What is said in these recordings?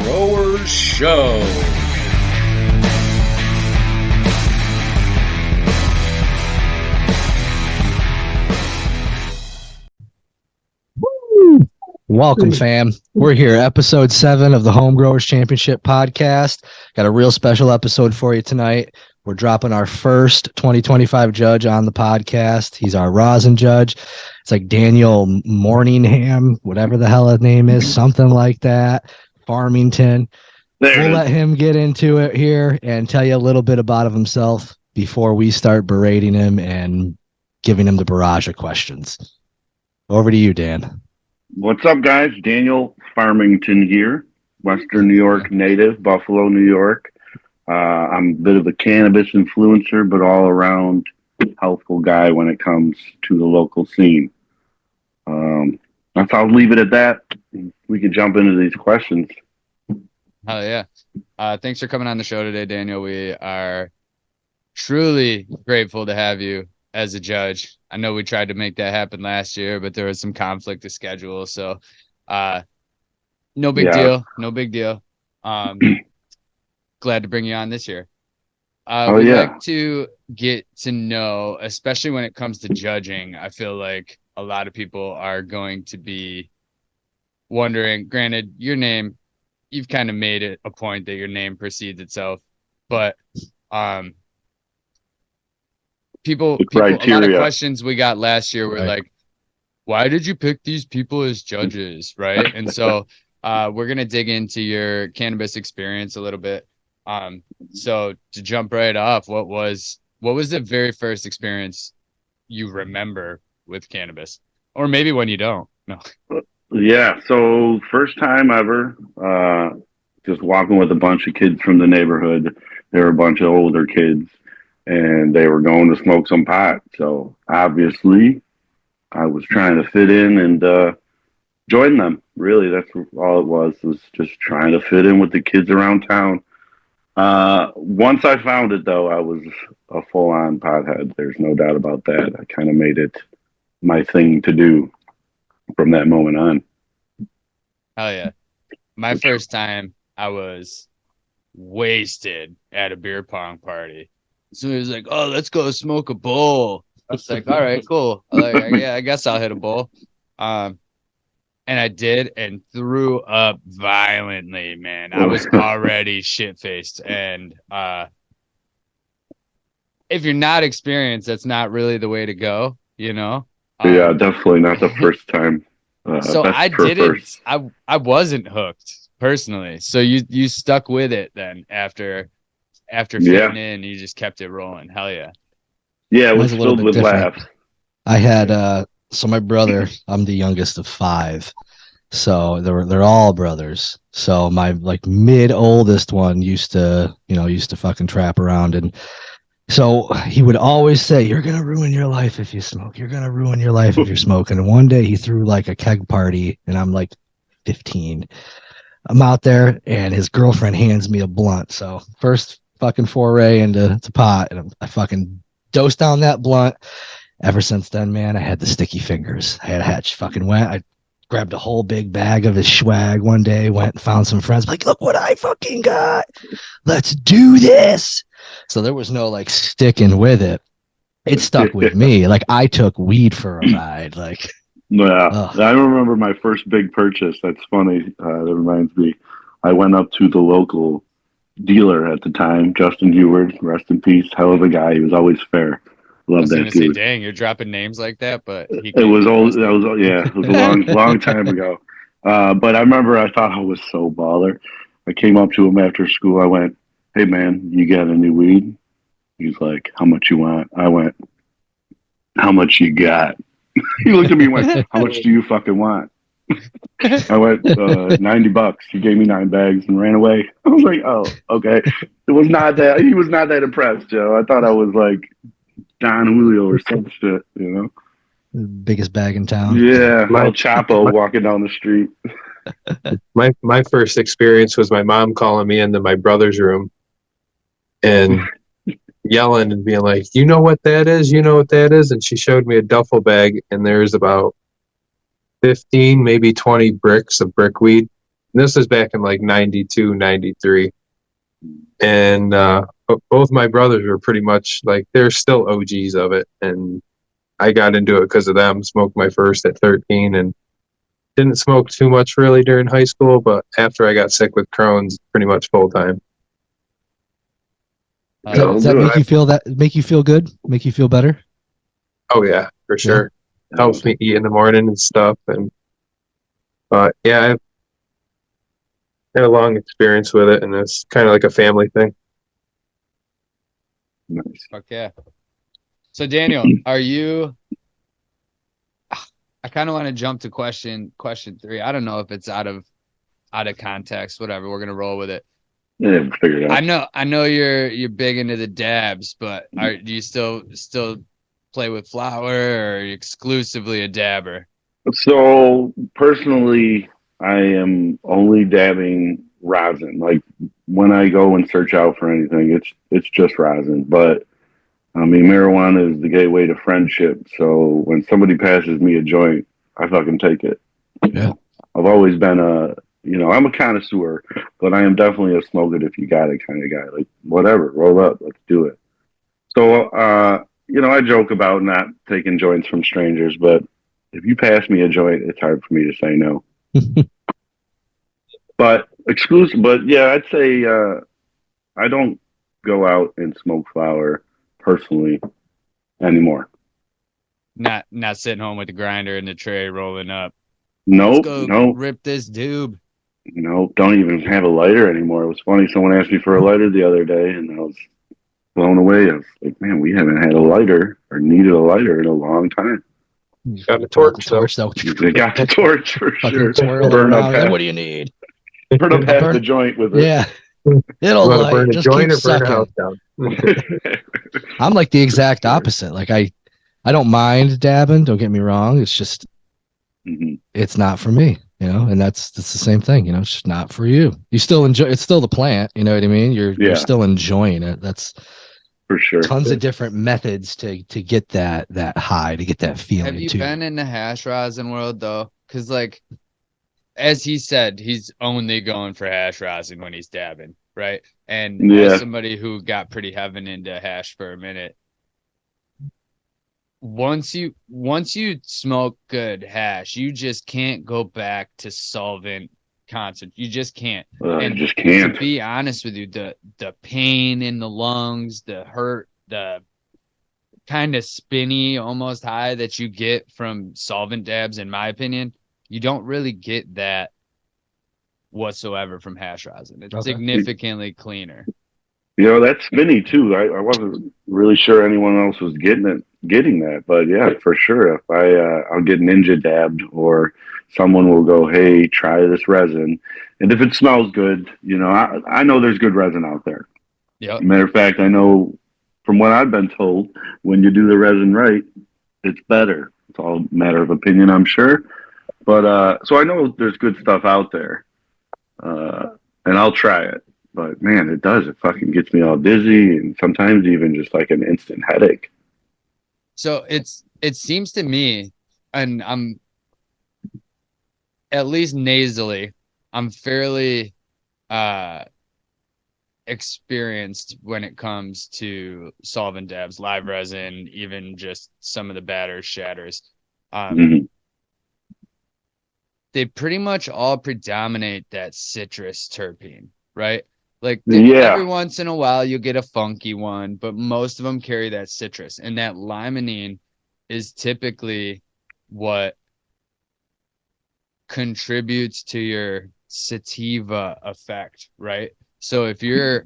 Growers Show. Welcome, fam. We're here, episode 7 of the Home Growers Championship podcast. Got a real special episode for you tonight. We're dropping our first 2025 judge on the podcast. He's our Rosin Judge. It's like Daniel Morningham, whatever the hell his name is, something like that. Farmington. We'll let him get into it here and tell you a little bit about himself before we start berating him and giving him the barrage of questions. Over to you, Dan. What's up, guys? Daniel Farmington here, Western New York native, Buffalo, New York. I'm a bit of a cannabis influencer, but all around healthful guy when it comes to the local scene. I'll leave it at that. We can jump into these questions. Oh, yeah. Thanks for coming on the show today, Daniel. We are truly grateful to have you as a judge. I know we tried to make that happen last year, but there was some conflict of schedule. So no big deal. No big deal. Glad to bring you on this year. We'd like to get to know, especially when it comes to judging, I feel like a lot of people are going to be wondering, granted, your name, you've kind of made it a point that your name precedes itself, but people, a lot of questions we got last year were like, why did you pick these people as judges, right? And so we're going to dig into your cannabis experience a little bit. So to jump right off, what was the very first experience you remember with cannabis? Or maybe when you don't. No. Yeah, so first time ever, just walking with a bunch of kids from the neighborhood. They were a bunch of older kids, and they were going to smoke some pot. So obviously, I was trying to fit in and join them. Really, that's all it was just trying to fit in with the kids around town. Once I found it, though, I was a full-on pothead. There's no doubt about that. I kind of made it my thing to do from that moment on. Hell yeah. My first time, I was wasted at a beer pong party. So he was like, oh, let's go smoke a bowl. I was like, all right, cool. Yeah, I guess I'll hit a bowl. And I did and threw up violently, man. I was already shit-faced. And if you're not experienced, that's not really the way to go, you know? Yeah, definitely not the first time. So I didn't. I wasn't hooked personally. So you stuck with it then after fitting in, you just kept it rolling. Hell yeah. Yeah, it was filled with laughs. I had so my brother, I'm the youngest of 5. So they're all brothers. So my like mid oldest one used to fucking trap around, and so he would always say, you're going to ruin your life if you smoke. You're going to ruin your life if you're smoking. And one day he threw like a keg party, and I'm like 15. I'm out there, and his girlfriend hands me a blunt. So first fucking foray into pot, and I fucking dosed down that blunt. Ever since then, man, I had the sticky fingers. I grabbed a whole big bag of his swag one day, went and found some friends, like, look what I fucking got. Let's do this. So there was no like sticking with it. It stuck with me. Like I took weed for a ride. Like, yeah, I remember my first big purchase. That's funny. That reminds me. I went up to the local dealer at the time, Justin Heward, rest in peace. Hell of a guy. He was always fair. Love that dude. Say, dang, you're dropping names like that, but it was a long time ago. But I remember I thought I was so baller. I came up to him after school. I went, hey man, you got a new weed? He's like, how much you want? I went, how much you got? He looked at me and went, how much do you fucking want? I went, $90. He gave me 9 bags and ran away. I was like, oh, okay. He was not that impressed, Joe. I thought I was like Don Julio or some shit, you know? Biggest bag in town. Yeah, El Chapo walking down the street. My first experience was my mom calling me into my brother's room and yelling and being like, you know what that is? You know what that is? And she showed me a duffel bag, and there's about 15, maybe 20 bricks of brickweed. This was back in like 92, 93. And both my brothers were pretty much like, they're still OGs of it. And I got into it because of them. Smoked my first at 13 and didn't smoke too much really during high school. But after I got sick with Crohn's, pretty much full time. Does that make you feel good? Make you feel better? Oh yeah, for sure. Yeah. Helps me eat in the morning and stuff. And but yeah, I've had a long experience with it, and it's kind of like a family thing. Nice. Fuck yeah. So Daniel, are you? I kind of want to jump to question 3. I don't know if it's out of context. Whatever, we're gonna roll with it. Yeah, figure it out. I know you're big into the dabs, but do you still play with flower, or are you exclusively a dabber? So personally, I am only dabbing rosin. Like when I go and search out for anything, it's just rosin. But I mean, marijuana is the gateway to friendship. So when somebody passes me a joint, I fucking take it. Yeah. I've always been I'm a connoisseur, but I am definitely a smoke it if you got it kind of guy. Like whatever, roll up, let's do it. So, I joke about not taking joints from strangers, but if you pass me a joint, it's hard for me to say no. But yeah, I'd say I don't go out and smoke flower personally anymore. Not sitting home with the grinder and the tray rolling up. Nope, Let's go nope, rip this doob. nope. Don't even have a lighter anymore. It was funny. Someone asked me for a lighter the other day, and I was blown away. I was like, man, we haven't had a lighter or needed a lighter in a long time. Got the torch, though. They got the torch for sure. Burn up half, what do you need? Burn up half the joint with it. Yeah. It'll light. Burn a just joint keep or burn a sucking. house down. I'm like the exact opposite. Like I don't mind dabbing. Don't get me wrong. It's just it's not for me, and that's the same thing. It's just not for you. You still enjoy. It's still the plant. You know what I mean? You're still enjoying it. That's for sure. Tons of different methods to get that high, to get that feeling. Have you been in the hash rosin world though? Because like, as he said, he's only going for hash rosin when he's dabbing, right? And as somebody who got pretty heavy into hash for a minute, once you smoke good hash, you just can't go back to solvent concert. You just can't. And just can't. To be honest with you, the pain in the lungs, the hurt, the kind of spinny, almost high that you get from solvent dabs, in my opinion, you don't really get that whatsoever from hash rosin. It's significantly cleaner. That's spinny too. I wasn't really sure anyone else was getting that, but yeah, for sure. If I'll get ninja dabbed, or someone will go, hey, try this resin, and if it smells good, I know there's good resin out there. Yeah. Matter of fact, I know from what I've been told, when you do the resin right, it's better. It's all a matter of opinion, I'm sure. But so I know there's good stuff out there, and I'll try it. But man, it does. It fucking gets me all dizzy, and sometimes even just like an instant headache. So it seems to me, and I'm at least nasally, I'm fairly experienced when it comes to solvent dabs, live resin, even just some of the batters, shatters. They pretty much all predominate that citrus terpene, right? Like every once in a while you get a funky one, but most of them carry that citrus, and that limonene is typically what contributes to your sativa effect, right? So if you're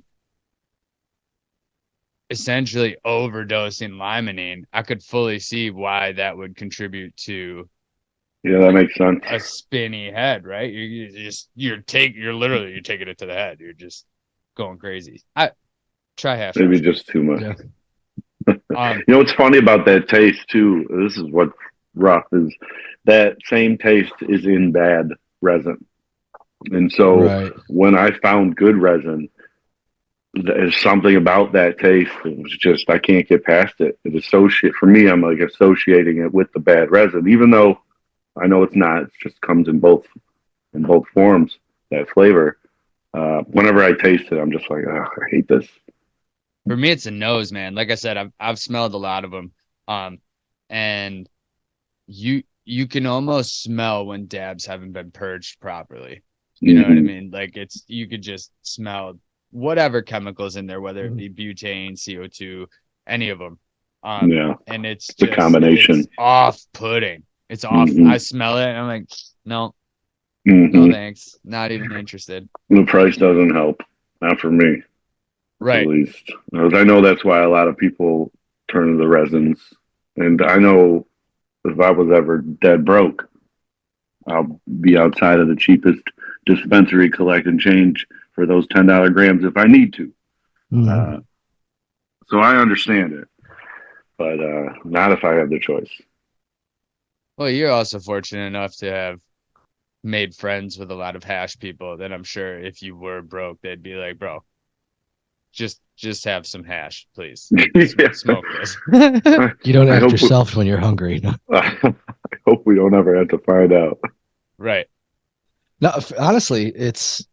essentially overdosing limonene, I could fully see why that would contribute to that makes sense. A spinny head, right? You're literally taking it to the head. You're just going crazy. I try hash. Maybe just too much. Yeah. What's funny about that taste too? This is what's rough, is that same taste is in bad resin, and so when I found good resin, there's something about that taste. It was just, I can't get past it. For me, I'm like associating it with the bad resin, even though I know it's not. It just comes in both forms. that flavor. Whenever I taste it, I'm just like, oh, I hate this. For me, it's a nose, man. Like I said, I've smelled a lot of them, and you can almost smell when dabs haven't been purged properly. You know what I mean? Like you could just smell whatever chemicals in there, whether it be butane, CO2, any of them. Yeah, And it's the just combination. it's off-putting. It's off. I smell it and I'm like, no, no thanks. Not even interested. The price doesn't help. Not for me, Right. at least. I know that's why a lot of people turn to the resins. And I know if I was ever dead broke, I'll be outside of the cheapest dispensary collecting change for those $10 grams if I need to. So I understand it, but not if I have the choice. Well, you're also fortunate enough to have made friends with a lot of hash people that I'm sure if you were broke, they'd be like, bro, just have some hash, please. Smoke this. You don't ask yourself when you're hungry. I hope we don't ever have to find out. Right. No, honestly, it's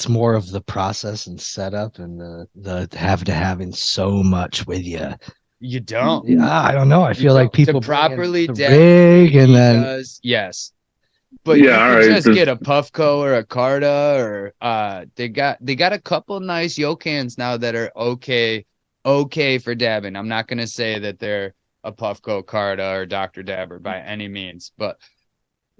more of the process and setup and the having so much with you. You don't. Yeah, I don't know. I feel like people to properly the dab rig and then yes. But you can just get a Puffco or a Carta or they got a couple nice Yokans now that are okay for dabbing. I'm not gonna say that they're a Puffco, Carta, or Dr. Dabber by any means, but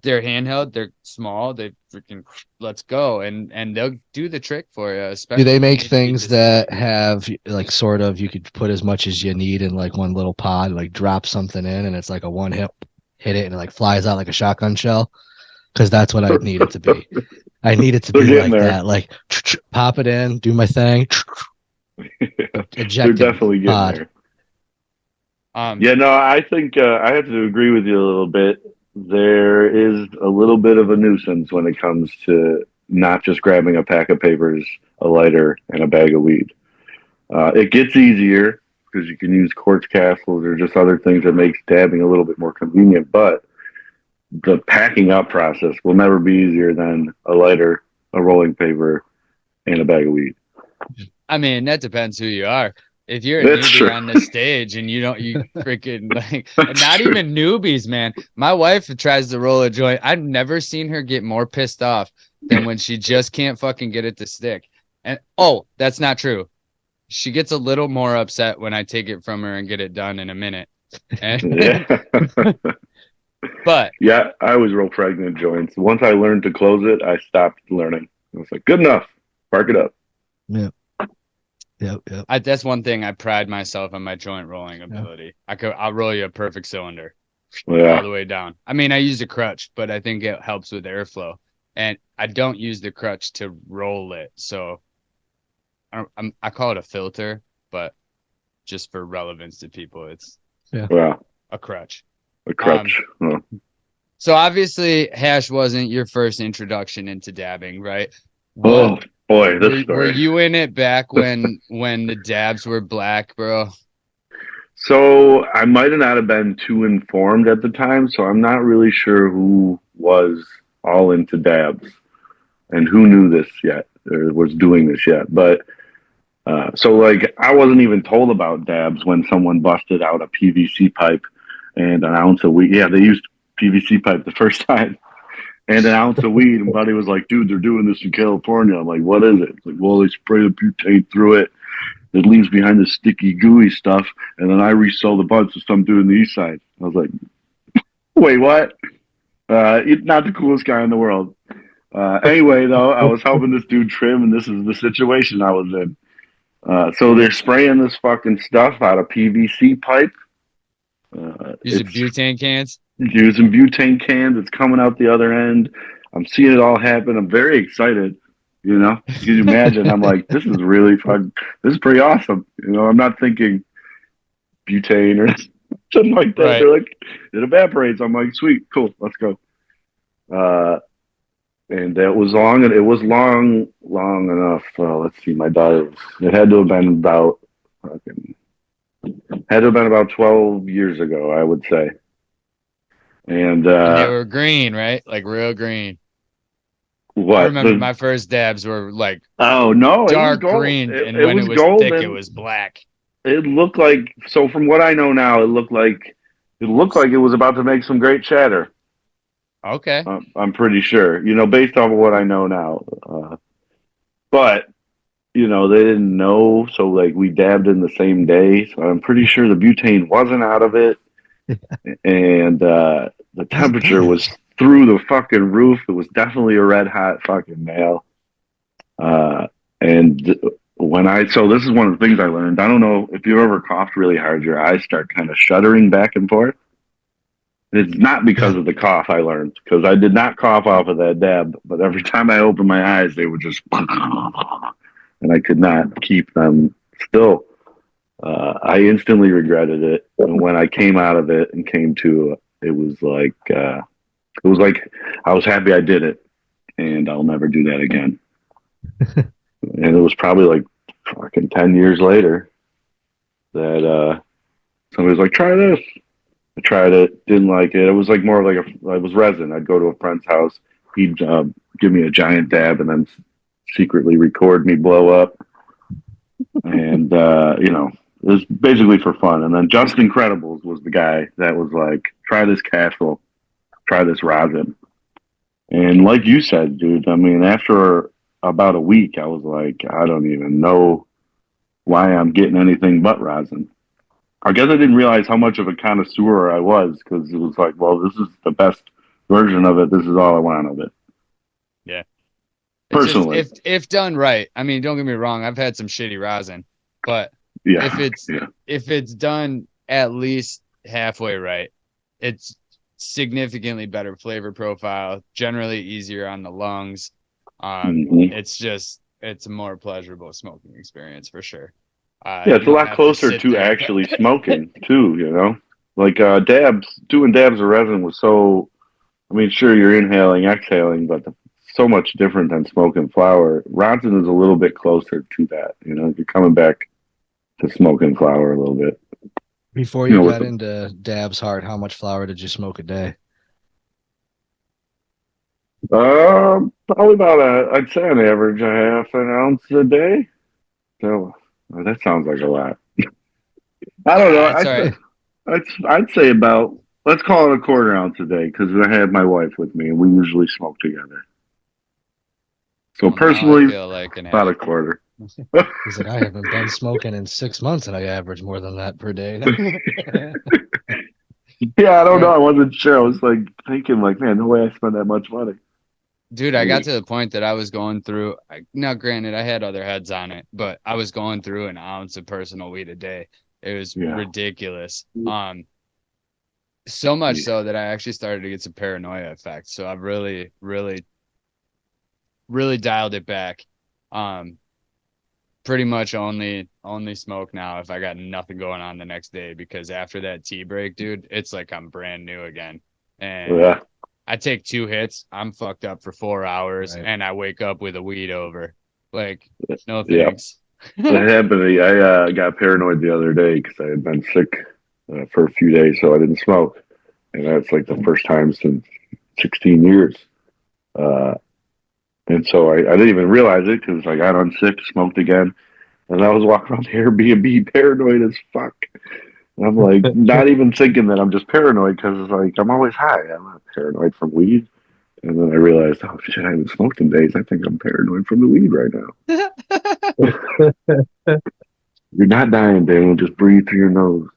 they're handheld, they're small, they freaking let's go, and they'll do the trick for you. Do they make things that have like sort of you could put as much as you need in like one little pod, like drop something in and it's like a one hit it and it like flies out like a shotgun shell? Because that's what I need it to be. I need it to be like that, like pop it in, do my thing, eject. They're definitely getting there. Yeah, no, I think I have to agree with you a little bit. There is a little bit of a nuisance when it comes to not just grabbing a pack of papers, a lighter, and a bag of weed. It gets easier because you can use quartz castles or just other things that makes dabbing a little bit more convenient, but the packing up process will never be easier than a lighter, a rolling paper, and a bag of weed. I mean, that depends who you are. If you're a newbie on the stage and you freaking like, not even newbies, man. My wife tries to roll a joint. I've never seen her get more pissed off than when she just can't fucking get it to stick. And that's not true. She gets a little more upset when I take it from her and get it done in a minute. But yeah, I always roll pregnant joints. Once I learned to close it, I stopped learning. I was like, good enough. Park it up. Yeah. Yep. That's one thing I pride myself on my joint rolling ability. Yeah. I'll roll you a perfect cylinder all the way down. I mean, I use a crutch, but I think it helps with airflow. And I don't use the crutch to roll it. So I call it a filter, but just for relevance to people, it's a crutch. A crutch. So obviously, hash wasn't your first introduction into dabbing, right? Oh boy, this story. Were you in it back when the dabs were black, bro? So I might not have been too informed at the time, so I'm not really sure who was all into dabs and who knew this yet or was doing this yet. But so like I wasn't even told about dabs when someone busted out a PVC pipe and an ounce of weed. Yeah, they used PVC pipe the first time. And an ounce of weed, and buddy was like, dude, they're doing this in California. I'm like, what is it? It's like, well, they spray the butane through it. It leaves behind the sticky, gooey stuff, and then I resell the bunch to some dude in the east side. I was like, wait, what? Not the coolest guy in the world. Anyway, though, I was helping this dude trim, and this is the situation I was in. So they're spraying this fucking stuff out of PVC pipe. Using butane cans? Using butane cans. It's coming out the other end. I'm seeing it all happen. I'm very excited. You know, can you imagine? I'm like, this is really fun. This is pretty awesome. You know, I'm not thinking butane or something like that. Right. They're like, it evaporates. I'm like, sweet, cool, let's go. And that was long, and it was long enough. Let's see, my daughter. It had to have been about 12 years ago, I would say. And they were green, right? Like real green. What? I remember my first dabs were like Oh no, it was dark gold. green, and It when was it was thick, it golden. was black. It looked like, so from what I know now, it looked like it was about to make some great chatter. Okay. I'm pretty sure, based off of what I know now. But they didn't know, so like we dabbed in the same day. So I'm pretty sure the butane wasn't out of it, and the temperature was through the fucking roof. It was definitely a red hot fucking nail. And so this is one of the things I learned. I don't know if you ever coughed really hard, your eyes start kind of shuddering back and forth. It's not because of the cough, I learned, because I did not cough off of that dab, but every time I opened my eyes, they would just, and I could not keep them still. I instantly regretted it. And when I came out of it and came to, it was like I was happy I did it, and I'll never do that again. And it was probably like fucking 10 years later that somebody was like, try this. I tried it, didn't like it. It was like more like it was resin. I'd go to a friend's house, he'd give me a giant dab and then secretly record me blow up. And, it was basically for fun. And then Just Incredibles was the guy that was like, try this castle, try this rosin. And like you said, dude, I mean, after about a week, I was like, I don't even know why I'm getting anything but rosin. I guess I didn't realize how much of a connoisseur I was, because it was like, well, this is the best version of it. This is all I want of it. Yeah. It's Personally. just, if done right. I mean, don't get me wrong. I've had some shitty rosin, but Yeah. if it's done at least halfway right, it's significantly better flavor profile, generally easier on the lungs. Mhm. It's a more pleasurable smoking experience for sure. Yeah, it's a lot closer to actually smoking too, like doing dabs of resin was so, I mean, sure, you're inhaling, exhaling, but so much different than smoking flower. Rosin is a little bit closer to that, you're coming back to smoking flower a little bit. Before you got into dabs hard, how much flower did you smoke a day? Probably about I'd say an average a half an ounce a day. So that sounds like a lot. I don't know. That's all right. I'd say about, let's call it a quarter ounce a day, because I have my wife with me and we usually smoke together. So Well, personally, now I feel like about a quarter. He's like, I haven't been smoking in 6 months, and I average more than that per day. Yeah, I don't know. I wasn't sure. I was like thinking, like, man, no way I spend that much money. Dude, I got to the point that I was going through. Now, granted, I had other heads on it, but I was going through an ounce of personal weed a day. It was ridiculous. So much so that I actually started to get some paranoia effects. So I've really, really, really dialed it back. Pretty much only smoke now if I got nothing going on the next day, because after that tea break, dude, it's like I'm brand new again. And I take 2 hits, I'm fucked up for 4 hours, and I wake up with a weed over. Like, no thanks. That happened to me. I got paranoid the other day because I had been sick for a few days, so I didn't smoke. And that's like the first time since 16 years. And so I didn't even realize it, because I got on sick, smoked again. And I was walking around the Airbnb paranoid as fuck. And I'm like, not even thinking that I'm just paranoid, because it's like, I'm always high. I'm not paranoid from weed. And then I realized, oh shit, I haven't smoked in days. I think I'm paranoid from the weed right now. You're not dying, Daniel. Just breathe through your nose.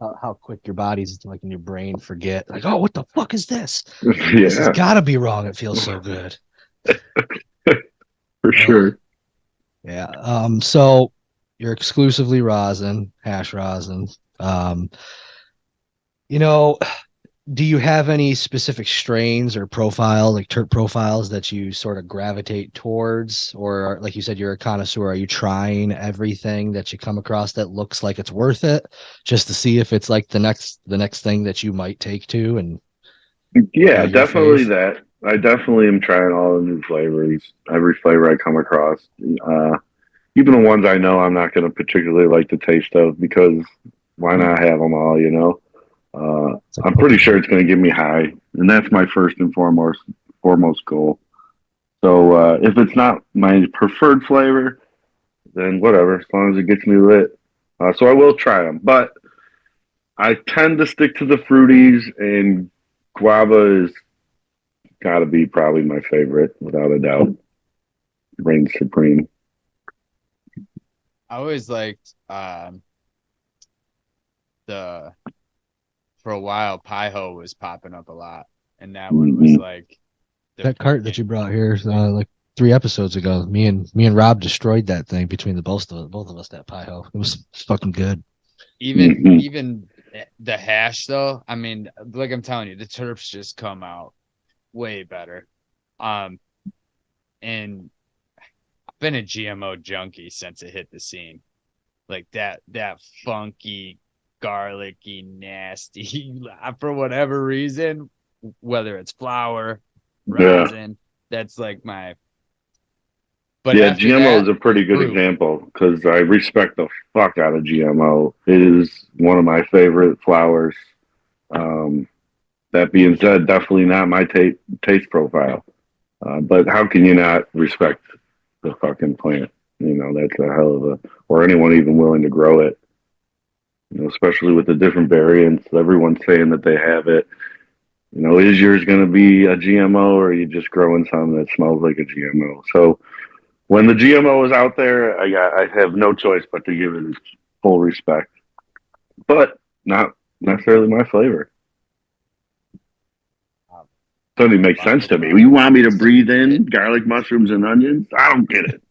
How quick your body's like in your brain forget. Like, oh, what the fuck is this? Yeah. This has got to be wrong. It feels so good. For sure. Yeah. So you're exclusively rosin, hash rosin. Do you have any specific strains or profile, like terp profiles, that you sort of gravitate towards? Or like you said, you're a connoisseur. Are you trying everything that you come across that looks like it's worth it, just to see if it's like the next thing that you might take to? And yeah, definitely that. I definitely am trying all the new flavors, every flavor I come across. Even the ones I know I'm not going to particularly like the taste of, because why not have them all, I'm pretty sure it's going to get me high, and that's my first and foremost foremost goal. So if it's not my preferred flavor, then whatever, as long as it gets me lit. So I will try them, but I tend to stick to the fruities, and guava is got to be probably my favorite without a doubt. Reigns supreme. I always liked the for a while Pie-Ho was popping up a lot, and that one was like that cart that you brought here like 3 episodes ago. Me and Rob destroyed that thing between the both of us. That Pie-Ho, it was fucking good. Even the hash though. I mean, like I'm telling you, the terps just come out way better. And I've been a GMO junkie since it hit the scene. Like that funky, garlicky, nasty for whatever reason, whether it's flour, rosin, that's like my. But yeah, GMO that, is a pretty good example because I respect the fuck out of GMO. It is one of my favorite flowers. That being said, definitely not my taste profile. But how can you not respect the fucking plant? You know, that's a hell of a, or anyone even willing to grow it. You know, especially with the different variants. Everyone's saying that they have it. You know, is yours going to be a GMO, or are you just growing something that smells like a GMO? So when the GMO is out there, I have no choice but to give it its full respect. But not necessarily my flavor. Doesn't even make sense to me. You want me to breathe in garlic, mushrooms, and onions? I don't get it.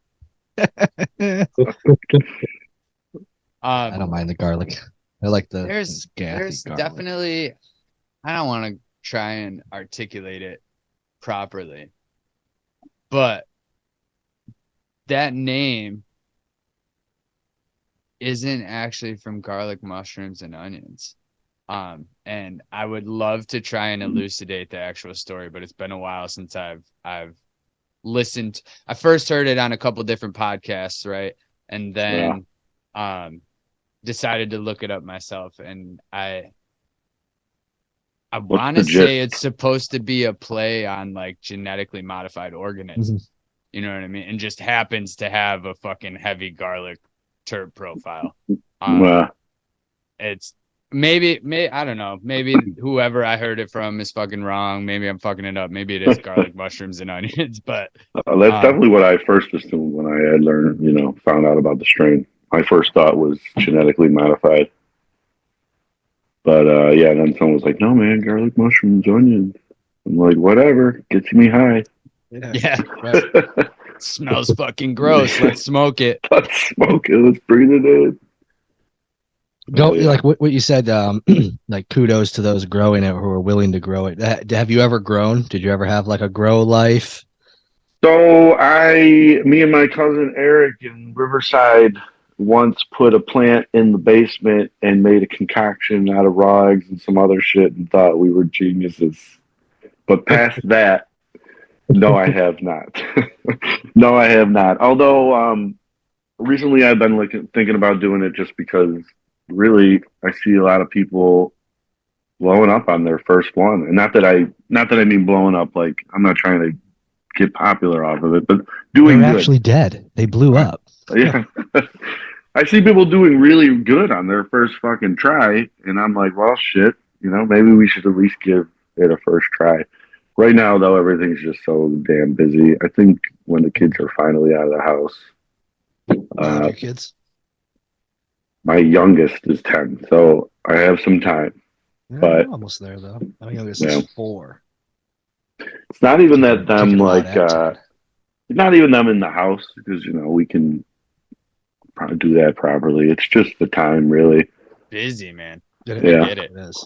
I don't mind the garlic. I like the there's garlic. Definitely. I don't want to try and articulate it properly, but that name isn't actually from garlic, mushrooms, and onions. And I would love to try and elucidate the actual story, but it's been a while since I've listened. I first heard it on a couple different podcasts, right? And then decided to look it up myself, and I want to say it's supposed to be a play on like genetically modified organisms. You know what I mean? And just happens to have a fucking heavy garlic terp profile. It's maybe I don't know. Maybe whoever I heard it from is fucking wrong. Maybe I'm fucking it up. Maybe it is garlic, mushrooms, and onions. But that's definitely what I first assumed when I had learned, found out about the strain. My first thought was genetically modified. But then someone was like, "No, man, garlic, mushrooms, onions." I'm like, "Whatever, gets me high." Yeah, right. Smells fucking gross. Let's smoke it. Let's smoke it. Let's breathe it in. Like what you said. Like kudos to those growing it who are willing to grow it. Have you ever grown? Did you ever have like a grow life? So me and my cousin Eric in Riverside once put a plant in the basement and made a concoction out of raw eggs and some other shit and thought we were geniuses. But past that, no, I have not. No, I have not. Although recently I've been thinking about doing it just because really I see a lot of people blowing up on their first one. And not that I mean blowing up like I'm not trying to get popular off of it, but doing They're good. Actually dead. They blew up. Yeah. I see people doing really good on their first fucking try, and I'm like, well, shit, maybe we should at least give it a first try. Right now, though, everything's just so damn busy. I think when the kids are finally out of the house, Your kids? My youngest is 10, so I have some time. Yeah, but I'm almost there though. My youngest is 4. It's not even that them not even them in the house because we can probably do that properly. It's just the time, really. Busy, man. I get it. It is.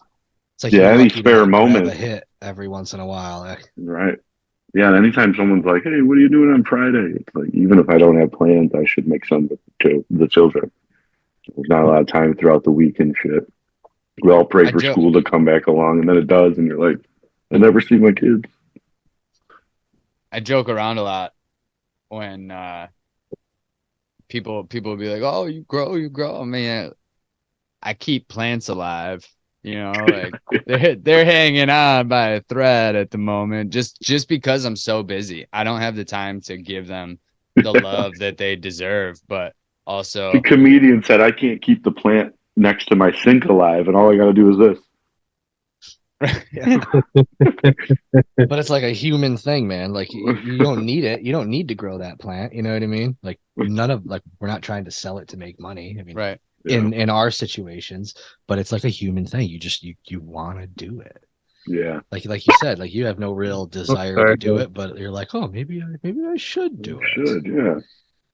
It's like any spare moment, a hit every once in a while, right? Yeah, and anytime someone's like, "Hey, what are you doing on Friday?" It's like, even if I don't have plans, I should make some with the children. There's not a lot of time throughout the week and shit. We all pray for school to come back along, and then it does, and you're like, I never see my kids. I joke around a lot when people will be like, "Oh, you grow." I mean, I keep plants alive You know, like they're hanging on by a thread at the moment, just because I'm so busy. I don't have the time to give them the love that they deserve, but The also comedian said, "I can't keep the plant next to my sink alive, and all I got to do is this." Yeah. But it's like a human thing, man. Like you don't need it. You don't need to grow that plant. You know what I mean? Like we're not trying to sell it to make money. I mean, right. Yeah. in our situations, but it's like a human thing. You want to do it. Yeah. Like you said, like you have no real desire to sorry. do it, but you're like, oh, maybe I should do it. Should, yeah.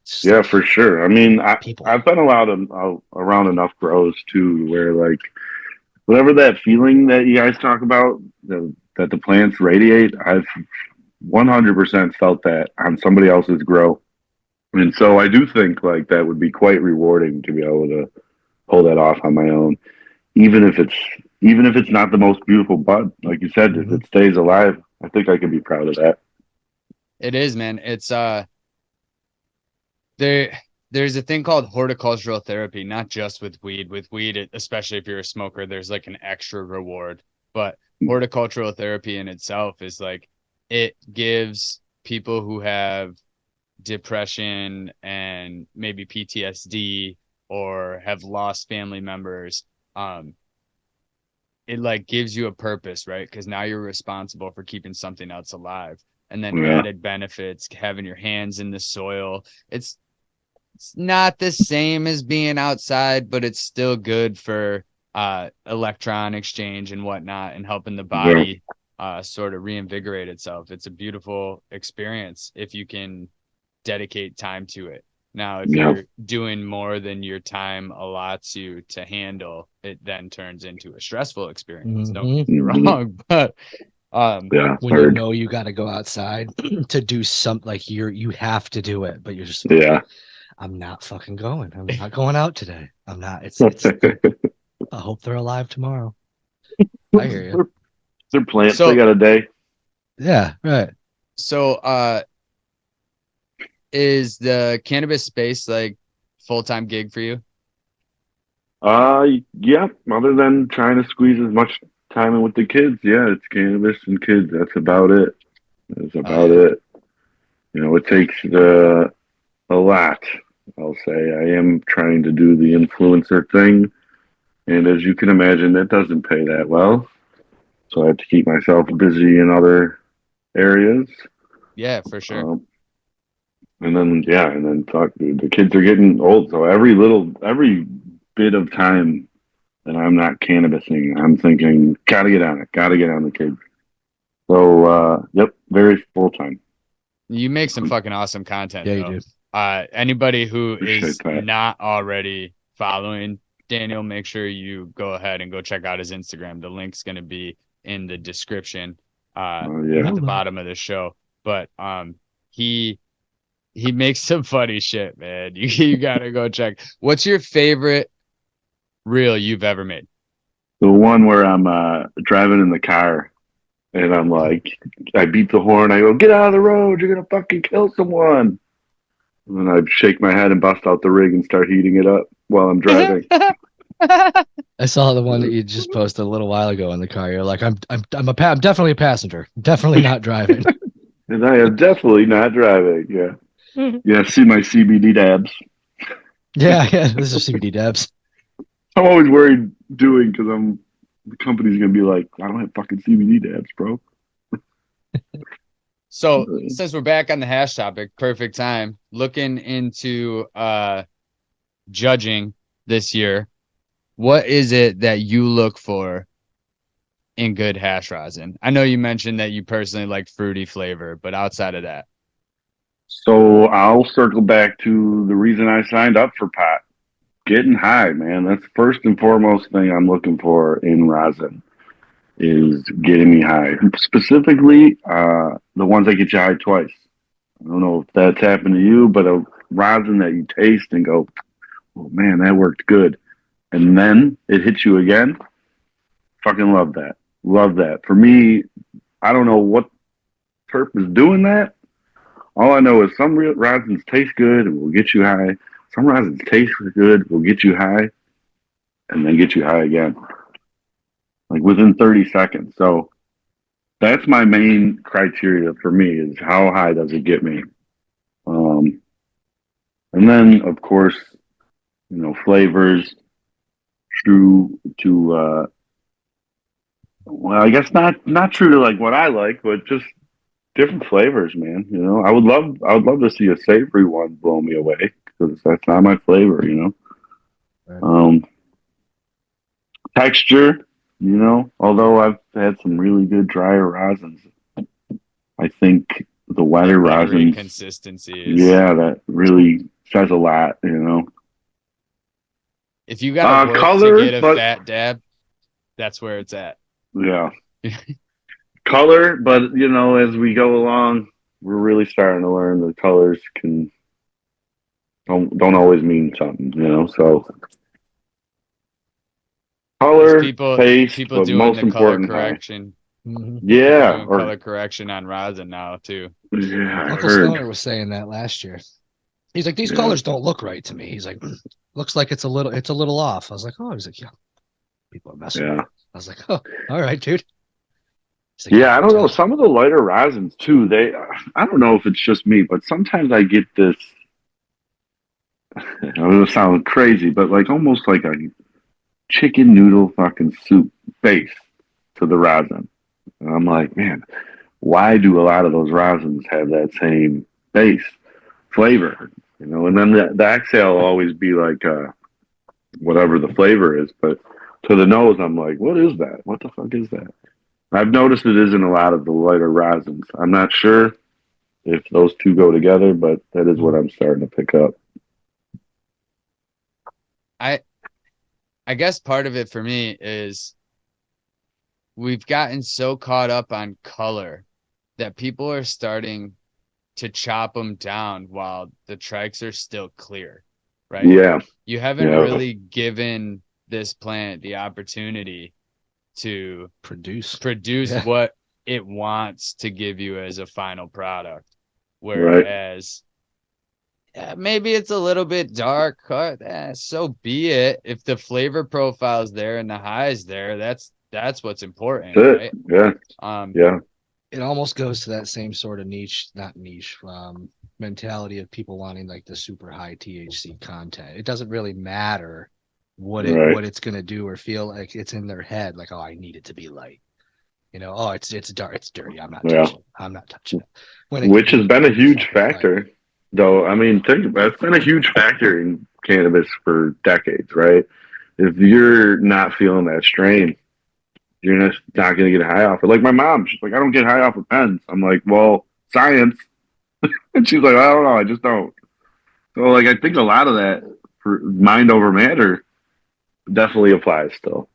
It's just Yeah, like for sure. I mean, people. I've been around enough grows too, where like whatever that feeling that you guys talk about, that the plants radiate, I've 100% felt that on somebody else's grow. And so I do think like that would be quite rewarding to be able to pull that off on my own, even if it's not the most beautiful bud. Like you said, if it stays alive, I think I can be proud of that. It is, man. It's there's a thing called horticultural therapy, not just with weed. With weed, especially if you're a smoker, there's like an extra reward. But horticultural therapy in itself is like it gives people who have depression and maybe PTSD or have lost family members, it like gives you a purpose, right? Because now you're responsible for keeping something else alive. And then Yeah. added benefits, having your hands in the soil. It's not the same as being outside, but it's still good for electron exchange and whatnot, and helping the body sort of reinvigorate itself. It's a beautiful experience if you can dedicate time to it. Now, if Yeah. you're doing more than your time allots you to handle, it then turns into a stressful experience. Don't get me wrong, but Yeah. when you know you got to go outside to do something, like you have to do it, but you're just like, Yeah. I'm not fucking going. I'm not going out today. I'm not. It's I hope they're alive tomorrow. I hear you. They're plants. So- They got a day. Yeah, right. so is the cannabis space like full-time gig for you? Yeah. Other than trying to squeeze as much time in with the kids, yeah, it's cannabis and kids. That's about it. That's about yeah. it. You know, it takes a lot. I'll say I am trying to do the influencer thing, and as you can imagine, it doesn't pay that well. So I have to keep myself busy in other areas. Yeah, for sure. And then talk. The kids are getting old, so every bit of time that I'm not canvassing, I'm thinking, gotta get on it, gotta get on the kids. So, yep, very full time. You make some fucking awesome content. Yeah, though. you do. Anybody who Appreciate is that. not already following Daniel, make sure you go ahead and go check out his Instagram. The link's going to be in the description Yeah. at the bottom of the show. But he makes some funny shit, man. You gotta go check. What's your favorite reel you've ever made? The one where I'm driving in the car and I'm like, I beat the horn. I go, get out of the road. You're gonna fucking kill someone. And then I shake my head and bust out the rig and start heating it up while I'm driving. I saw the one that you just posted a little while ago in the car. You're like, I'm definitely a passenger. Definitely not driving. And I am definitely not driving. Yeah. Yeah. See my CBD dabs. yeah, this is CBD dabs. I'm always worried doing because the company's gonna be like, I don't have fucking CBD dabs, bro. So since we're back on the hash topic, perfect time. Looking into judging this year, what is it that you look for in good hash rosin? I know you mentioned that you personally like fruity flavor, but outside of that. So I'll circle back to the reason I signed up for pot. Getting high, man. That's the first and foremost thing I'm looking for in rosin is getting me high. Specifically, the ones that get you high twice. I don't know if that's happened to you, but a rosin that you taste and go, oh man, that worked good. And then it hits you again. Fucking love that. Love that. For me, I don't know what terp is doing that. All I know is some rosins taste good and will get you high. Some rosins taste good, will get you high, and then get you high again. like within 30 seconds. So that's my main criteria for me is how high does it get me? And then of course, flavors true to, well, I guess not true to like what I like, but just different flavors, man. I would love to see a savory one blow me away because that's not my flavor. Right. Texture, although I've had some really good drier rosins, I think the wetter buttery rosins, consistency is. yeah, that really says a lot. If you got to work Color, to get a but fat dab, that's where it's at. yeah, color, but as we go along, we're really starting to learn that colors don't always mean something. So color, People taste, but doing most the color important, high. correction. Mhm. Yeah, Doing color correction on rosin now too. yeah, I Uncle heard. Stoner was saying that last year. He's like, these Yeah. colors don't look right to me. He's like, looks like it's a little off. I was like, oh, he's like, yeah, people are messing with Yeah. me. I was like, oh, all right, dude. He's like, Yeah, I don't know. just- Some of the lighter rosins too. I don't know if it's just me, but sometimes I get this. It will sound crazy, but like almost like a chicken noodle fucking soup base to the rosin. And I'm like, man, why do a lot of those rosins have that same base flavor? And then the exhale will always be like whatever the flavor is, but to the nose, I'm like, what is that? What the fuck is that? I've noticed it isn't a lot of the lighter rosins. I'm not sure if those two go together, but that is what I'm starting to pick up. I guess part of it for me is we've gotten so caught up on color that people are starting to chop them down while the trikes are still clear, right? Yeah. You haven't Yeah. really given this plant the opportunity to produce produce what it wants to give you as a final product. Whereas maybe it's a little bit dark, so be it. If the flavor profile is there and the high is there, that's what's important, right? Yeah. It almost goes to that same sort of not niche, mentality of people wanting like the super high THC content. It doesn't really matter what it's gonna do or feel like. It's in their head, like, oh, I need it to be light. Oh, it's dark, it's dirty. I'm not touching it. I'm not touching it. Which has been a huge factor, though. I mean, that's been a huge factor in cannabis for decades, right? If you're not feeling that strain, you're not going to get high off it. Like my mom, she's like, I don't get high off of pens. I'm like, well, science. And she's like, I don't know, I just don't. So, like, I think a lot of that for mind over matter definitely applies still.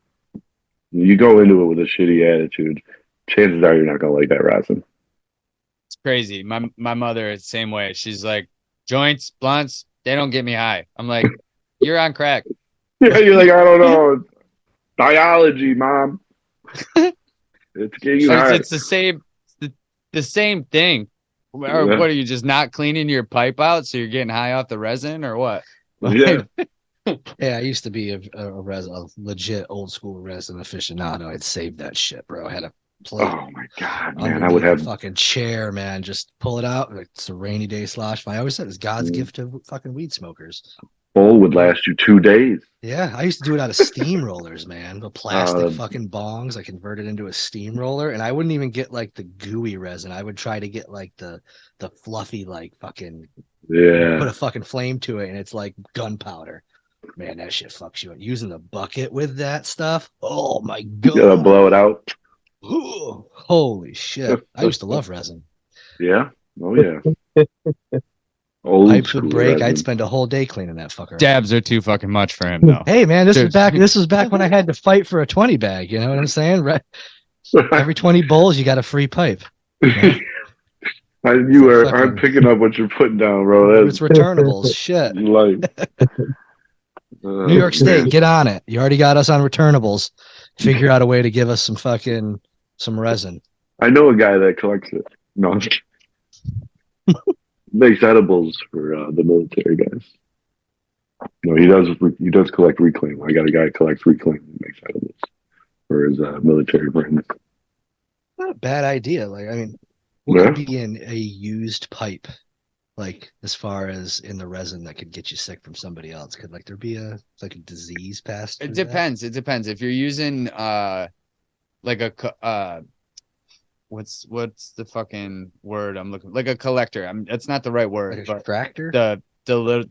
You go into it with a shitty attitude, chances are you're not going to like that rosin. It's crazy. My mother is the same way. She's like, joints, blunts, they don't get me high. I'm like, you're on crack. Yeah, you're like, I don't know. It's biology, mom. It's getting high. It's the same thing. Or what are you just not cleaning your pipe out so you're getting high off the resin or what? Yeah. Yeah, I used to be a legit old school resin aficionado. I'd save that shit, bro. I had a plate. Oh my god, man! I would a have fucking chair, man. Just pull it out. It's a rainy day slosh. I always said it's God's gift to fucking weed smokers. Bowl would last you 2 days. Yeah, I used to do it out of steamrollers, man. The plastic fucking bongs. I converted into a steamroller, and I wouldn't even get like the gooey resin. I would try to get like the fluffy, like fucking put a fucking flame to it, and it's like gunpowder. Man, that shit fucks you up. Using the bucket with that stuff. Oh my god! You gotta blow it out. Ooh, holy shit! I used to love resin. Yeah. Oh yeah. Pipes would break. Resin. I'd spend a whole day cleaning that fucker. Dabs are too fucking much for him, though. Hey man, this was back when I had to fight for a 20 bag. You know what I'm saying? Right. Every 20 bowls, you got a free pipe. You know? I'm picking up what you're putting down, bro. It's returnables. Shit. New York State, get on it. You already got us on returnables. Figure out a way to give us some resin. I know a guy that collects it. No, makes edibles for the military guys. No, he does collect reclaim. I got a guy that collects reclaim and makes edibles. for his military friends. Not a bad idea. Like, I mean, what Yeah. could be in a used pipe? Like, as far as in the resin that could get you sick from somebody else? Could like there be a disease passed? It through that? depends. It depends. If you're using like what's the fucking word I'm looking, like a collector. That's not the right word, Like a but extractor? the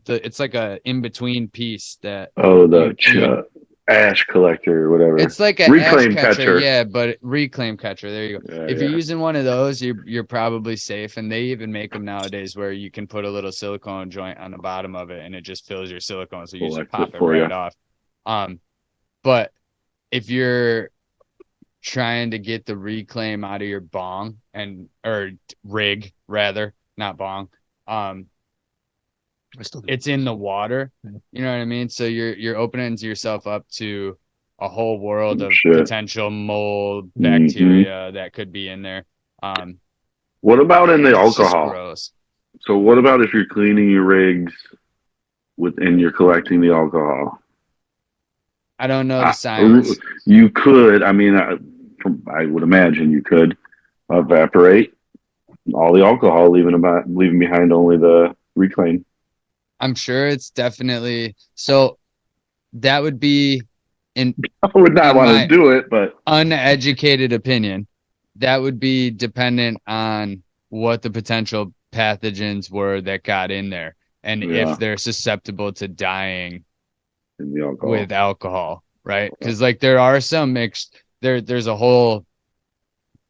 it's like a in between piece that Oh, the you ash collector or whatever. it's like an ash Reclaim catcher, yeah, but reclaim catcher. There you go. Yeah, If you're using one of those, you're probably safe. And they even make them nowadays where you can put a little silicone joint on the bottom of it, and it just fills your silicone, so you just Collects pop it it for right you. off. But if you're trying to get the reclaim out of your bong or rig rather, not bong, I still do. it's in the water. You know what I mean? So you're opening yourself up to a whole world of Shit. potential mold, bacteria that could be in there. What about in the It's just alcohol? gross. So what about if you're cleaning your rigs and you're collecting the alcohol? I don't know the science. You could, I mean, I would imagine you could evaporate all the alcohol, leaving behind only the reclaim. I'm sure it's definitely so. That would be in I would not want to my do it, but uneducated opinion. That would be dependent on what the potential pathogens were that got in there, and yeah, if they're susceptible to dying in the alcohol. with alcohol, right? Because like there are some mixed there's a whole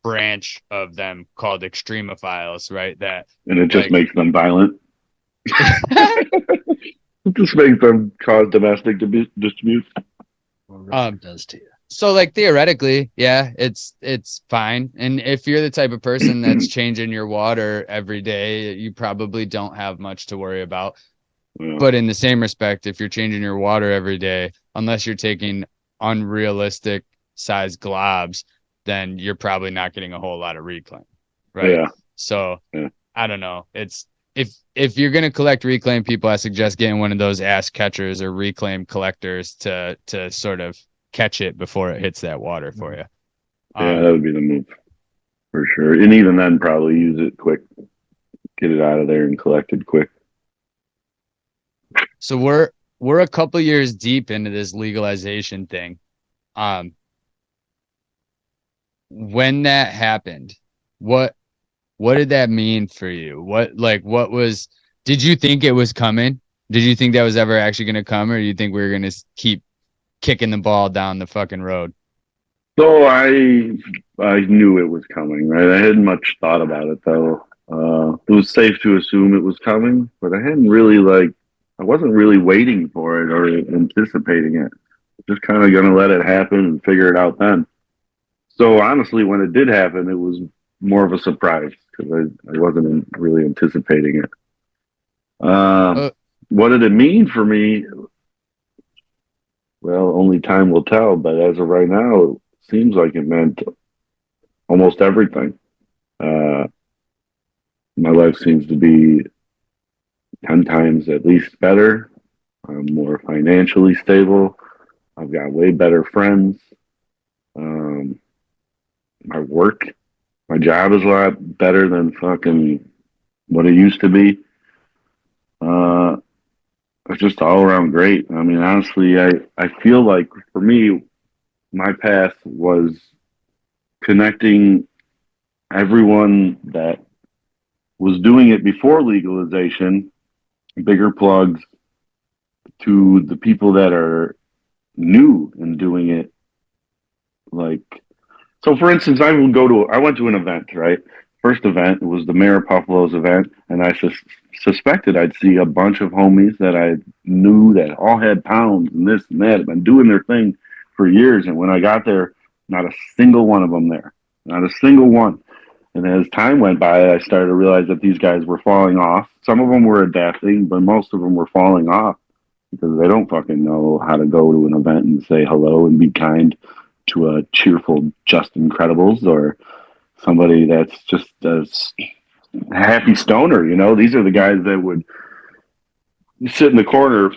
branch of them called extremophiles, right? That And it just like, makes them violent. It just makes them cause domestic disputes. It does to you. so like theoretically, yeah, it's fine. And if you're the type of person that's changing your water every day, you probably don't have much to worry about. Yeah. But in the same respect, if you're changing your water every day, unless you're taking unrealistic size globs, then you're probably not getting a whole lot of reclaim, right? Yeah. So Yeah. I don't know. It's if you're gonna collect reclaim, people, I suggest getting one of those ash catchers or reclaim collectors to sort of catch it before it hits that water for you. Yeah, that would be the move for sure. And even then, probably use it quick, get it out of there and collect it quick. So we're a couple years deep into this legalization thing. When that happened, what did that mean for you? Did you think it was coming? Did you think that was ever actually going to come, or do you think we were going to keep kicking the ball down the fucking road? So I knew it was coming, right? I hadn't much thought about it though. It was safe to assume it was coming, but I wasn't really waiting for it or anticipating it. Just kind of gonna let it happen and figure it out then. So honestly, when it did happen, it was more of a surprise because I wasn't really anticipating it. What did it mean for me? Well, only time will tell. But as of right now, it seems like it meant almost everything. My life seems to be 10 times at least better. I'm more financially stable. I've got way better friends. My work, my job is a lot better than fucking what it used to be. It's just all around great. I mean, honestly, I feel like for me, my path was connecting everyone that was doing it before legalization, bigger plugs, to the people that are new and doing it. Like, so for instance, I went to an event, right? First event was the Mayor of Buffalo's event, and I suspected I'd see a bunch of homies that I knew that all had pounds and this and that, have been doing their thing for years. And when I got there, not a single one of them there, not a single one. And as time went by, I started to realize that these guys were falling off. Some of them were adapting, but most of them were falling off because they don't fucking know how to go to an event and say hello and be kind to a cheerful Just Incredibles or somebody that's just a happy stoner. You know, these are the guys that would sit in the corner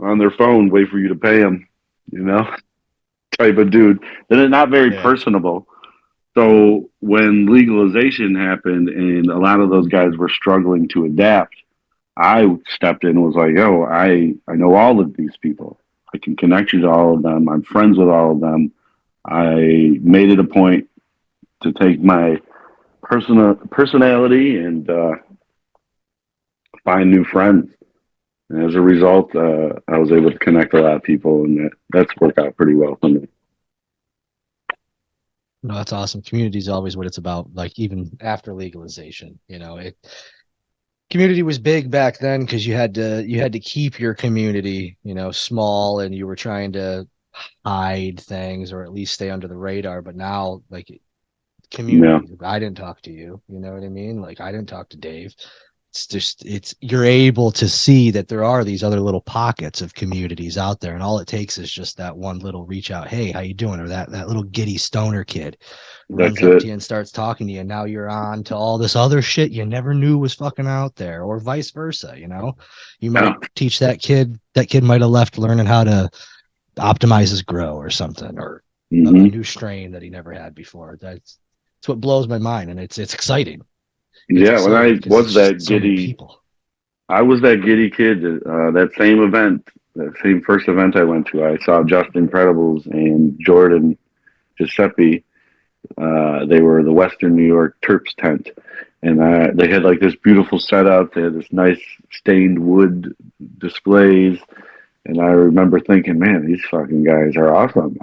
on their phone, wait for you to pay them. You know, type of dude. They're not very Yeah. personable. So when legalization happened and a lot of those guys were struggling to adapt, I stepped in and was like, yo, I know all of these people. I can connect you to all of them. I'm friends with all of them. I made it a point to take my personality and find new friends. And as a result, I was able to connect a lot of people, and that's worked out pretty well for me. No, that's awesome. Community is always what it's about. Like even after legalization, community was big back then because you had to keep your community, small, and you were trying to hide things or at least stay under the radar. But now, like Yeah, community, I didn't talk to you. You know what I mean? Like I didn't talk to Dave. It's you're able to see that there are these other little pockets of communities out there, and all it takes is just that one little reach out. Hey, how you doing? Or that little giddy stoner kid that's runs up it. to you and starts talking to you, and now you're on to all this other shit you never knew was fucking out there, or vice versa. You might Yeah. teach that kid might have left learning how to optimize his grow or something, or a Hmm. new strain that he never had before. That's what blows my mind, and it's exciting. It's Yeah, when exciting I because was it's just that so many giddy, people. I was that giddy kid. That same event, that same first event I went to, I saw Justin Credibles and Jordan Giuseppe. They were the Western New York Terps tent, and they had like this beautiful setup. They had this nice stained wood displays, and I remember thinking, "Man, these fucking guys are awesome!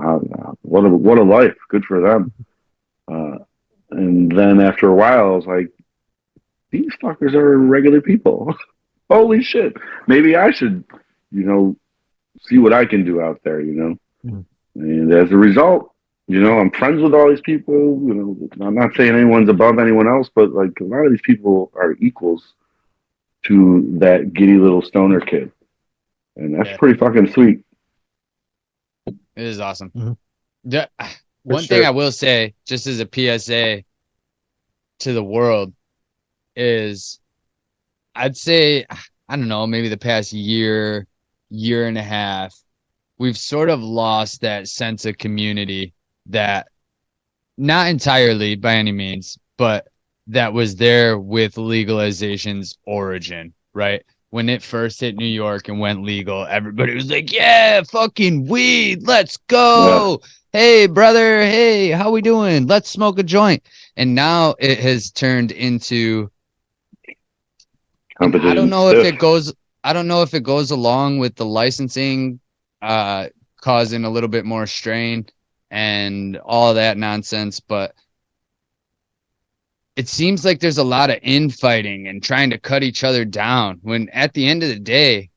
What a life! Good for them." Uh, and then after a while, I was like, "These fuckers are regular people. Holy shit! Maybe I should, you know, see what I can do out there." Mhm. And as a result, I'm friends with all these people. I'm not saying anyone's above anyone else, but like a lot of these people are equals to that giddy little stoner kid, and that's Yeah, pretty fucking sweet. it is awesome. Mhm. Yeah, For one thing sure. I will say, just as a PSA to the world, is I'd say, I don't know, maybe the past year and a half, we've sort of lost that sense of community that not entirely by any means, but that was there with legalization's origin, right? When it first hit New York and went legal, everybody was like, "Yeah, fucking weed, let's Yeah, go! Hey, brother, hey, how we doing? Let's smoke a joint." And now it has turned into, and I don't competition know if stiff. it goes, I don't know if it goes along with the licensing, causing a little bit more strain and all that nonsense, but it seems like there's a lot of infighting and trying to cut each other down when at the end of the day,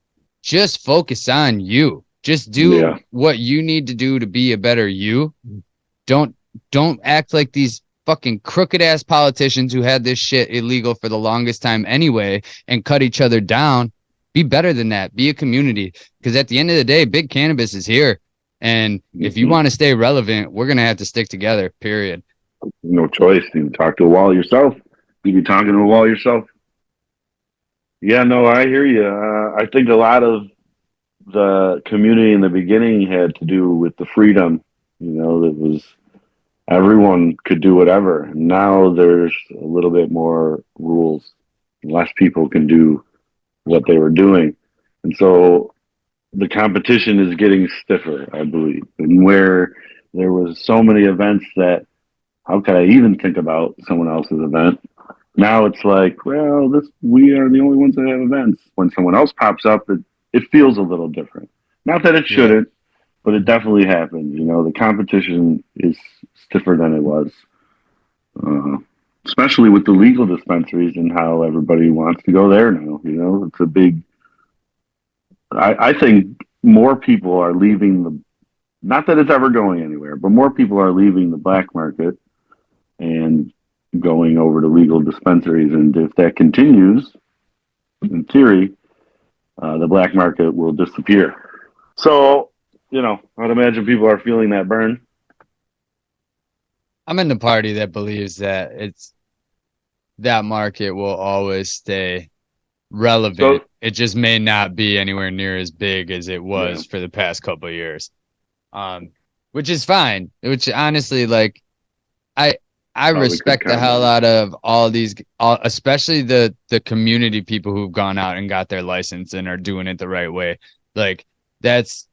just focus on you. Just do Yeah, what you need to do to be a better you. Don't don't act like these fucking crooked ass politicians who had this shit illegal for the longest time anyway and cut each other down. Be better than that. Be a community. Because at the end of the day, big cannabis is here. And if you hmm want to stay relevant, we're gonna have to stick together. Period. no choice. You talk to a wall yourself. You be talking to a wall yourself. Yeah, no, I hear you. I think a lot of the community in the beginning had to do with the freedom. That was everyone could do whatever. Now there's a little bit more rules. Less people can do what they were doing. And so the competition is getting stiffer, I believe. And where there was so many events that how could I even think about someone else's event? Now it's like, well, this we are the only ones that have events. When someone else pops up, it feels a little different. Not that it Yeah. shouldn't, but it definitely happens. The competition is stiffer than it was, uh, especially with the legal dispensaries and how everybody wants to go there now. It's a big. I think more people are leaving the. Not that it's ever going anywhere, but more people are leaving the black market and going over to legal dispensaries. And if that continues, in theory, the black market will disappear. So, I'd imagine people are feeling that burn. I'm in the party that believes that that market will always stay relevant. So, It just may not be anywhere near as big as it yeah, was for the past couple of years. Um, which is fine. Which honestly, like, I Probably could respect the count hell on. out of all these, especially the community people who've gone out and got their license and are doing it the right way. Like, that's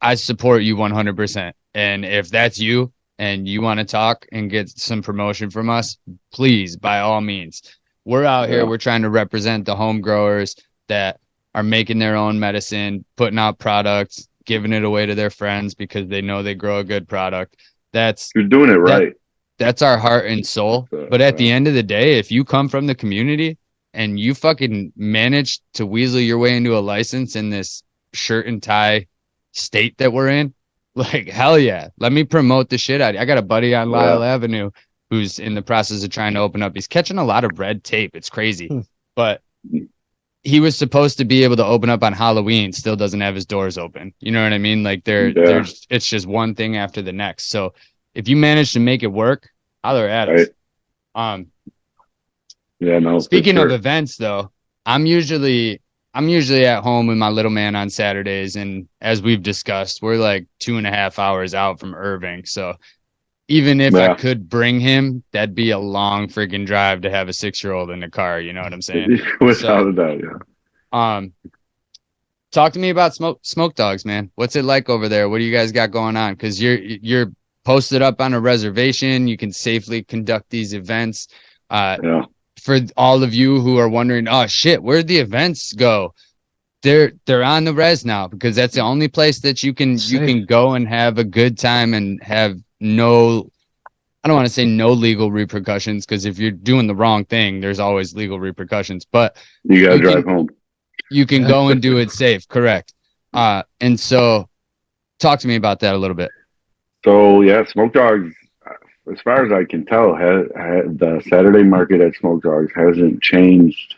I support you 100%. And if that's you and you want to talk and get some promotion from us, please, by all means. We're out here. Yeah. We're trying to represent the home growers that are making their own medicine, putting out products, giving it away to their friends because they know they grow a good product. That's You're doing it right. that's our heart and soul. But at the end of the day, if you come from the community and you fucking manage to weasel your way into a license in this shirt and tie state that we're in, like, hell yeah, let me promote the shit out. I got a buddy on Lyle Avenue who's in the process of trying to open up. He's catching a lot of red tape. It's crazy. But he was supposed to be able to open up on Halloween, still doesn't have his doors open. You know what I mean? Like there's it's just one thing after the next. So if you manage to make it work, holler at us. Yeah, no. Speaking of events though, I'm usually at home with my little man on Saturdays, and as we've discussed, we're like 2.5 hours out from Irving. So even if I could bring him, that'd be a long freaking drive to have a 6-year-old in the car. You know what I'm saying? Without a doubt, yeah. Talk to me about smoke dogs, man. What's it like over there? What do you guys got going on? Because you're posted up on a reservation. You can safely conduct these events. For all of you who are wondering, oh shit, where'd the events go? They're on the res now, because that's the only place that you can go and have a good time and have no, I don't want to say no legal repercussions, because if you're doing the wrong thing, there's always legal repercussions. But you gotta drive home. You can go and do it safe, correct? And so, talk to me about that a little bit. So yeah, Smoke Dogs, as far as I can tell, the Saturday market at Smoke Dogs hasn't changed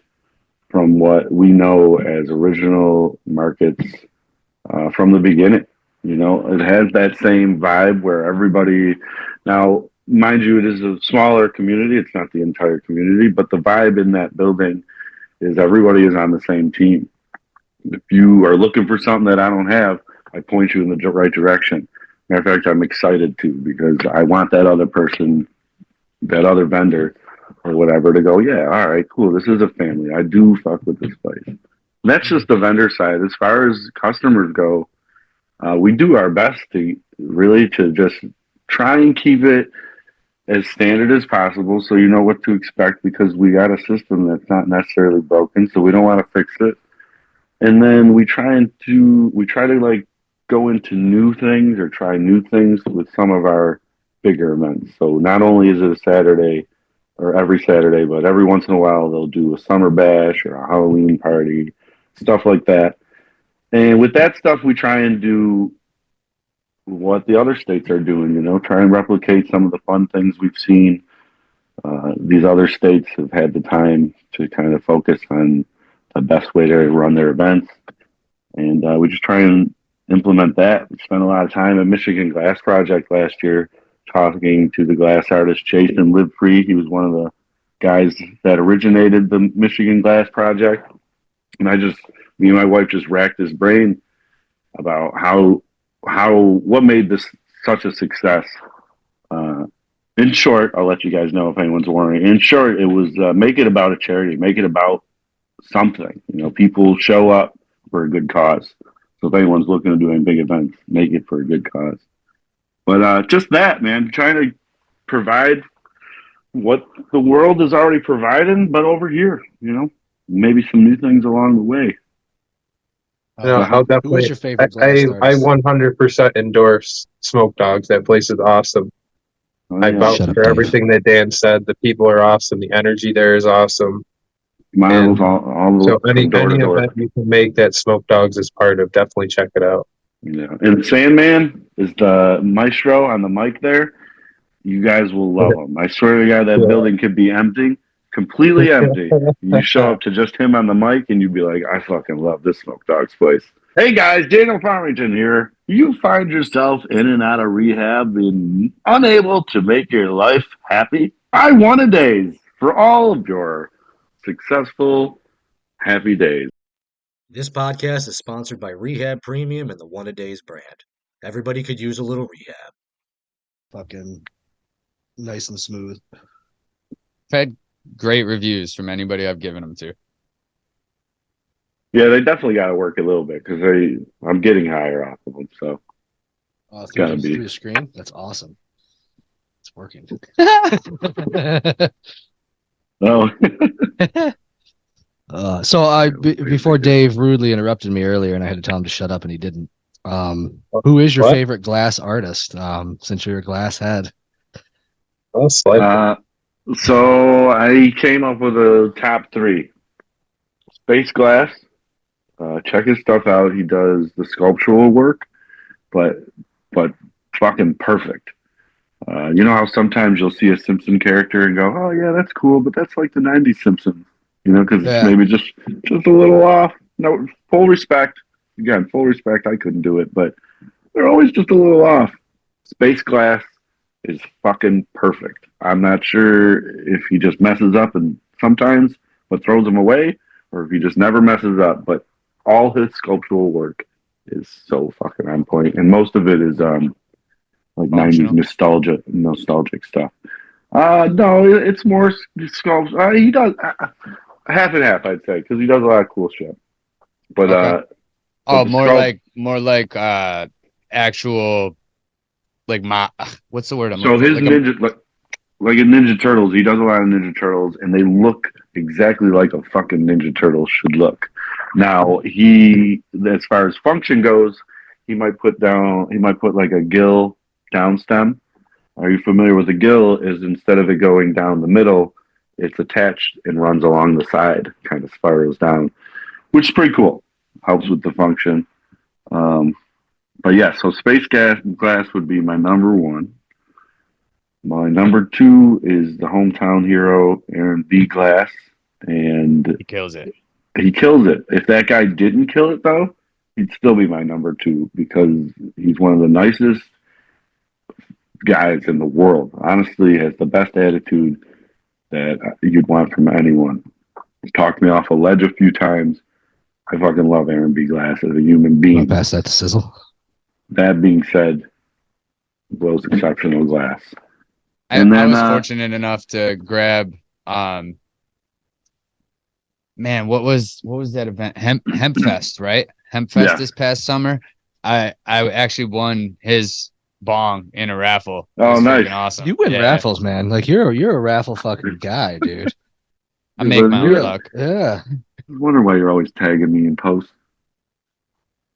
from what we know as original markets from the beginning. You know, it has that same vibe where everybody, now, mind you, it is a smaller community. It's not the entire community, but the vibe in that building is everybody is on the same team. If you are looking for something that I don't have, I point you in the right direction. Matter of fact, I'm excited to, because I want that other person, that other vendor or whatever, to go, yeah, all right, cool. This is a family. I do fuck with this place. And that's just the vendor side. As far as customers go, we do our best to really to just try and keep it as standard as possible, so you know what to expect, because we got a system that's not necessarily broken, so we don't want to fix it. And then we try to like go into new things or try new things with some of our bigger events. So not only is it a Saturday or every Saturday, but every once in a while they'll do a summer bash or a Halloween party, stuff like that. And with that stuff, we try and do what the other states are doing, you know, try and replicate some of the fun things we've seen. These other states have had the time to kind of focus on the best way to run their events. And we just try and implement that. We spent a lot of time at Michigan Glass Project last year talking to the glass artist Jason Livefree. He was one of the guys that originated the Michigan Glass Project. And me and my wife just racked his brain about what made this such a success. In short, I'll let you guys know if anyone's wondering. In short, it was make it about a charity, make it about something. You know, people show up for a good cause. So if anyone's looking to doing big events, make it for a good cause. But just that, man, trying to provide what the world is already providing, but over here, you know, maybe some new things along the way. I'll definitely. Who was your favorite glass I artist? 100% endorse Smoke Dogs. That place is awesome. I vouch for everything that Dan said. The people are awesome. The energy there is awesome. Miles, all so any door to door. event you can make that Smoke Dogs is part of, definitely check it out. Yeah, and Sandman is the maestro on the mic there. You guys will love him. I swear to God, that building could be empty, completely empty. You show up to just him on the mic, and you'd be like, I fucking love this Smoke Dogs place. Hey guys, Daniel Farmington here. You find yourself in and out of rehab and unable to make your life happy? I want a days for all of your successful, happy days. This podcast is sponsored by Rehab Premium and the One A Days brand. Everybody could use a little rehab. Fucking nice and smooth. I've had great reviews from anybody I've given them to. Yeah, they definitely got to work a little bit because I'm getting higher off of them. So gotta be. Through your screen? That's awesome. It's working. No. Before Dave rudely interrupted me earlier, and I had to tell him to shut up, and he didn't. Who is your What? favorite glass artist? Since you're a glass head. Oh, slightly. So I came up with a top 3. Space Glass. Check his stuff out. He does the sculptural work, but fucking perfect. You know how sometimes you'll see a Simpson character and go, "Oh yeah, that's cool," but that's like the '90s Simpsons, you know, because Yeah. it's maybe just a little off. No, full respect. Again, full respect. I couldn't do it, but they're always just a little off. Space Glass is fucking perfect. I'm not sure if he just messes up and sometimes what throws him away, or if he just never messes up. But all his sculptural work is so fucking on point, and most of it is like Functional. 90s nostalgic stuff. No, it's more sculpture. He does half and half, I'd say, because he does a lot of cool shit. But Okay. but the more like actual like what's the word I'm so looking his for? ninja like in Ninja Turtles, he does a lot of Ninja Turtles, and they look exactly like a fucking Ninja Turtle should look. Now as far as function goes, he might put like a gill down stem. Are you familiar with the gill? Is instead of it going down the middle, it's attached and runs along the side, kind of spirals down, which is pretty cool. Helps with the function. But yeah, so Glass would be my number 1. My number 2 is the hometown hero, Aaron B. Glass, and He kills it. he kills it. If that guy didn't kill it, though, he'd still be my number 2 because he's one of the nicest guys in the world. Honestly, has the best attitude that you'd want from anyone. He's talked me off a ledge a few times. I fucking love Aaron B. Glass as a human I'll being. pass that to Sizzle. That being said, blows exceptional glass. I was fortunate enough to grab man, what was that event? Hemp Fest, right? Hemp Fest Yeah. this past summer. I actually won his bong in a raffle. It Oh, was nice. freaking awesome. You win Yeah. raffles, man. Like you're a raffle fucking guy, dude. I make my own Yeah. luck. Yeah. I wonder why you're always tagging me in posts.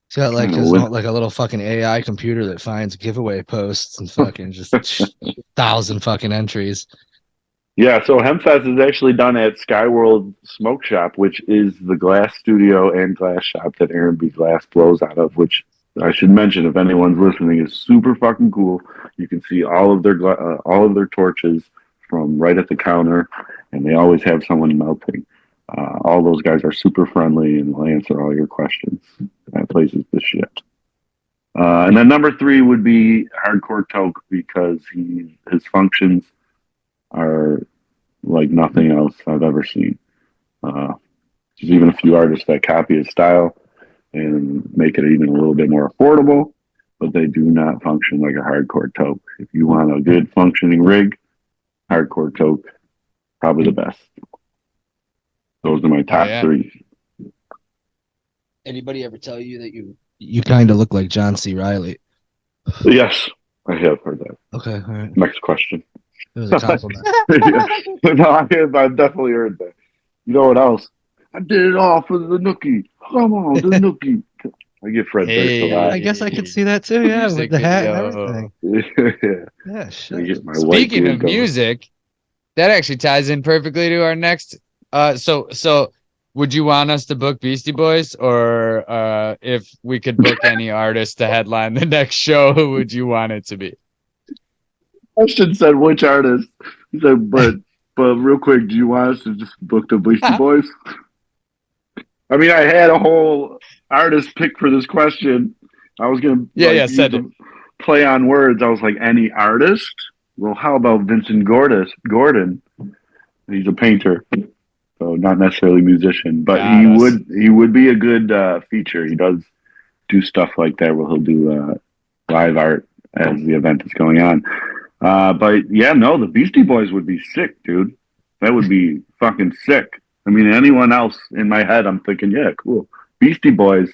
He's got like Kinda his would. like a little fucking AI computer that finds giveaway posts and fucking just 1,000 fucking entries. Yeah, so Hempfest is actually done at Skyworld Smoke Shop, which is the glass studio and glass shop that Aaron B. Glass blows out of, which I should mention, if anyone's listening, is super fucking cool. You can see all of their torches from right at the counter, and they always have someone melting. All those guys are super friendly and will answer all your questions. That place is the shit. And then number 3 would be Hardcore Toke because his functions are like nothing else I've ever seen. There's even a few artists that copy his style and make it even a little bit more affordable, but they do not function like a Hardcore Toke. If you want a good functioning rig, Hardcore Toke, probably the best. Those are my top 3. Anybody ever tell you that you kind of look like John C. Riley? Yes, I have heard that. Okay, all right. Next question. It was a compliment. No, I've definitely heard that. You know what else? I did it all for the nookie. Come on, the nookie. I get Fred Durst a lot. I guess I could see that too. Yeah, with the hat and everything. Yeah. Yeah, I shit. get my white Speaking beard of going. music, that actually ties in perfectly to our next. So would you want us to book Beastie Boys, or if we could book any artist to headline the next show, who would you want it to be? Question said which artist. He said, but real quick, do you want us to just book the Beastie Boys? I mean, I had a whole artist pick for this question. I was gonna use a play on words. I was like, any artist? Well, how about Vincent Gordon? He's a painter, so not necessarily a musician, but he would be a good feature. He does do stuff like that where he'll do live art as the event is going on. But yeah, no, the Beastie Boys would be sick, dude. That would be fucking sick. I mean, anyone else in my head, I'm thinking, yeah, cool. Beastie Boys,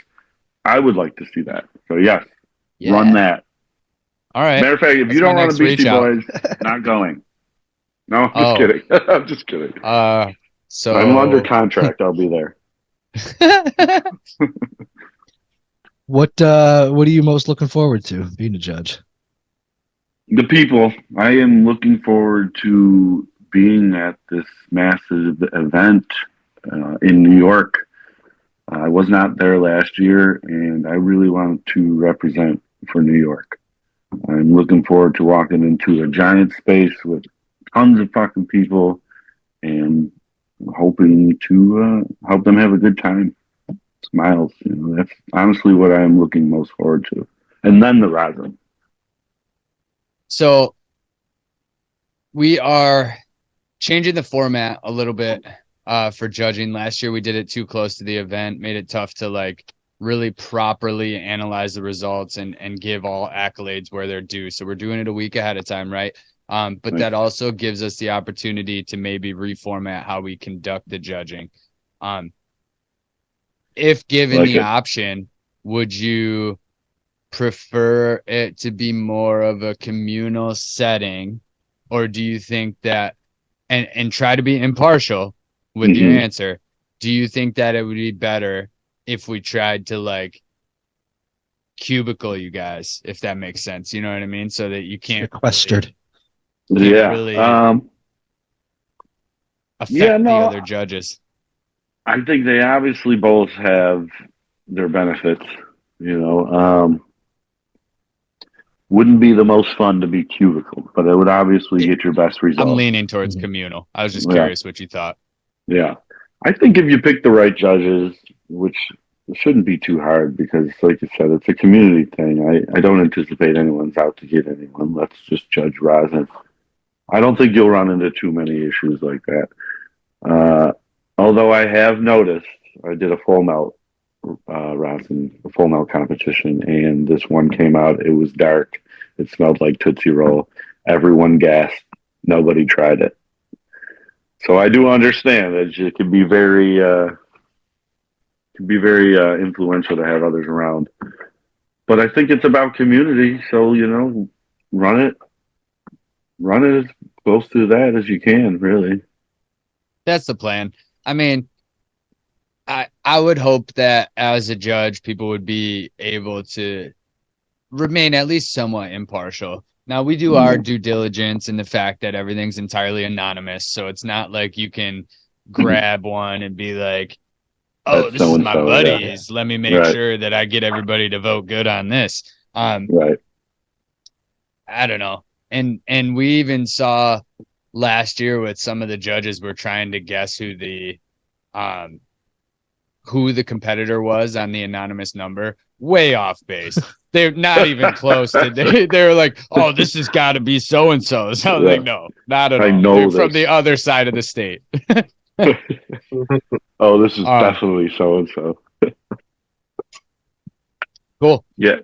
I would like to see that. So yes, run that. All right. Matter of fact, if That's you my don't run a next reach Beastie out. Boys, not going. No, I'm just Oh. kidding. I'm just kidding. So I'm under contract. I'll be there. What are you most looking forward to being a judge? The people. I am looking forward to being at this massive event in New York. I was not there last year, and I really want to represent for New York. I'm looking forward to walking into a giant space with tons of fucking people and hoping to help them have a good time. Smiles, that's honestly what I'm looking most forward to. And then the Rosin. So we are changing the format a little bit for judging. Last year we did it too close to the event, made it tough to like really properly analyze the results and give all accolades where they're due. So we're doing it a week ahead of time, right? But that also gives us the opportunity to maybe reformat how we conduct the judging. If given the option, would you prefer it to be more of a communal setting, or do you think that and try to be impartial with your answer, do you think that it would be better if we tried to like cubicle you guys, if that makes sense, you know what I mean, so that you can't sequestered really affect the other judges? I think they obviously both have their benefits, wouldn't be the most fun to be cubicle, but it would obviously get your best result. I'm leaning towards communal. I was just curious what you thought. Yeah. I think if you pick the right judges, which shouldn't be too hard because, like you said, it's a community thing. I don't anticipate anyone's out to get anyone. Let's just judge Rosin. I don't think you'll run into too many issues like that. Although I have noticed, I did a full melt Rosin, a full melt competition, and this one came out. It was dark. It smelled like Tootsie Roll. Everyone gasped. Nobody tried it. So I do understand that it can be very influential to have others around. But I think it's about community. So, run it as close to that as you can, really. That's the plan. I mean, I would hope that as a judge, people would be able to remain at least somewhat impartial. Now, we do our due diligence in the fact that everything's entirely anonymous. So it's not like you can grab one and be like, oh, this is my buddies. Yeah. Let me make sure that I get everybody to vote good on this. Right. I don't know. And we even saw last year with some of the judges were trying to guess who the competitor was on the anonymous number. Way off base. They're not even close. They were like, oh, this has got to be so and so. So I was like, no, not at all. They're from the other side of the state. Oh, this is definitely so and so. Cool. Yeah.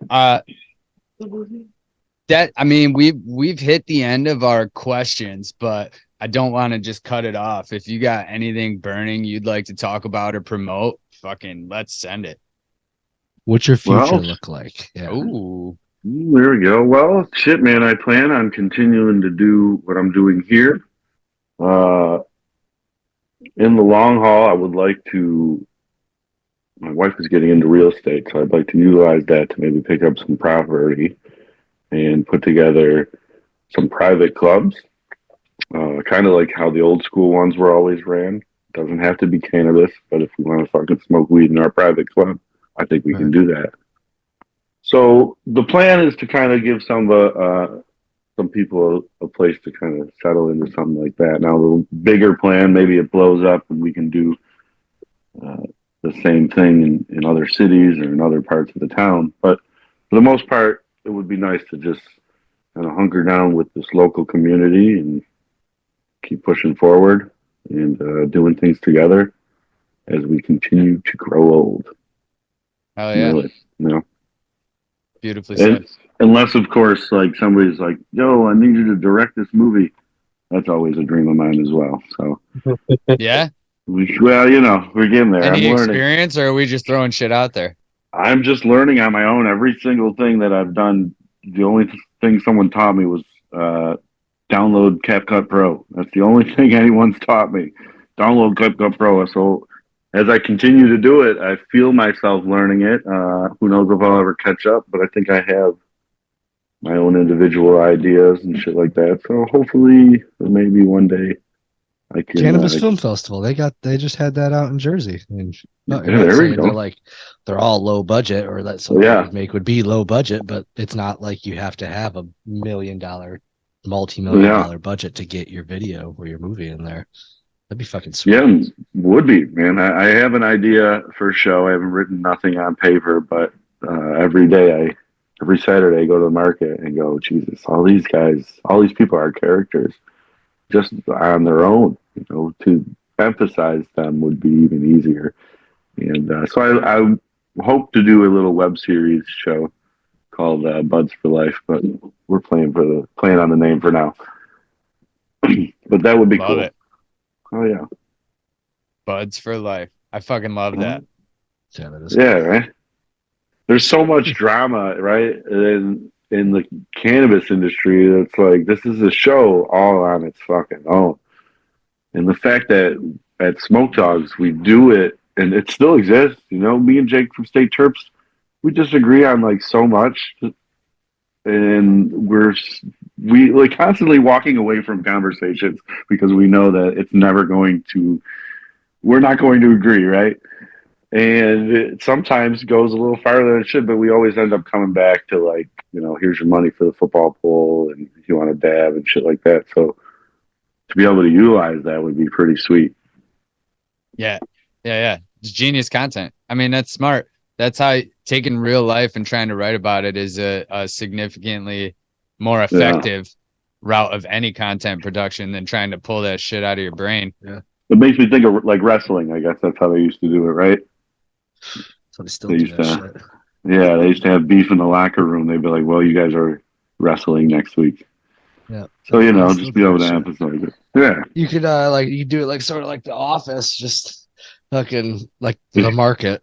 That, I mean, we've hit the end of our questions, but I don't want to just cut it off. If you got anything burning you'd like to talk about or promote, fucking let's send it. What's your future look like? Yeah. Ooh. There we go. Well, shit, man, I plan on continuing to do what I'm doing here. In the long haul, I would like to. My wife is getting into real estate, so I'd like to utilize that to maybe pick up some property and put together some private clubs, kind of like how the old school ones were always ran. Doesn't have to be cannabis, but if we want to fucking smoke weed in our private club, I think we can do that. So the plan is to kind of give some people a place to kind of settle into something like that. Now, the bigger plan, maybe it blows up and we can do the same thing in other cities or in other parts of the town. But for the most part, it would be nice to just kind of hunker down with this local community and keep pushing forward and doing things together as we continue to grow old. Oh yeah. Really, Beautifully said. Unless, of course, like somebody's like, "Yo, I need you to direct this movie." That's always a dream of mine as well. So, Yeah. well, we're getting there. Any I'm learning. experience, or are we just throwing shit out there? I'm just learning on my own. Every single thing that I've done, the only thing someone taught me was download CapCut Pro. That's the only thing anyone's taught me. Download CapCut Pro. So as I continue to do it, I feel myself learning it. Who knows if I'll ever catch up, but I think I have my own individual ideas and shit like that. So hopefully, maybe one day I can. Cannabis Film Festival. They just had that out in Jersey. And not there we saying go. they're all low budget or that something would make would be low budget, but it's not like you have to have a multi-million dollar budget to get your video or your movie in there. That'd be fucking sweet. Yeah, would be, man. I have an idea for a show. I haven't written nothing on paper, but every Saturday I go to the market and go, Jesus, all these people are characters just on their own. To emphasize them would be even easier. And so I hope to do a little web series show called Buds for Life, but we're playing on the name for now. But that would be cool. It. Oh yeah, Buds for Life. I fucking love that. Yeah, right. There's so much drama, right, in the cannabis industry. That's like this is a show all on its fucking own, and the fact that at Smoke Dogs we do it and it still exists. Me and Jake from State Terps, we disagree on like so much, and we like constantly walking away from conversations because we know that it's never we're not going to agree, right? And it sometimes goes a little farther than it should, but we always end up coming back to like, here's your money for the football pool and if you want to dab and shit like that. So to be able to utilize that would be pretty sweet. Yeah. It's genius content. I mean, that's smart. That's how taking real life and trying to write about it is a significantly more effective route of any content production than trying to pull that shit out of your brain. Yeah. It makes me think of like wrestling. I guess that's how they used to do it, right? So they still do that shit. Yeah, they used to have beef in the locker room. They'd be like, well, you guys are wrestling next week. Yeah. So, just be able to emphasize it. Yeah. You could you do it like sort of like The Office, just fucking like the market.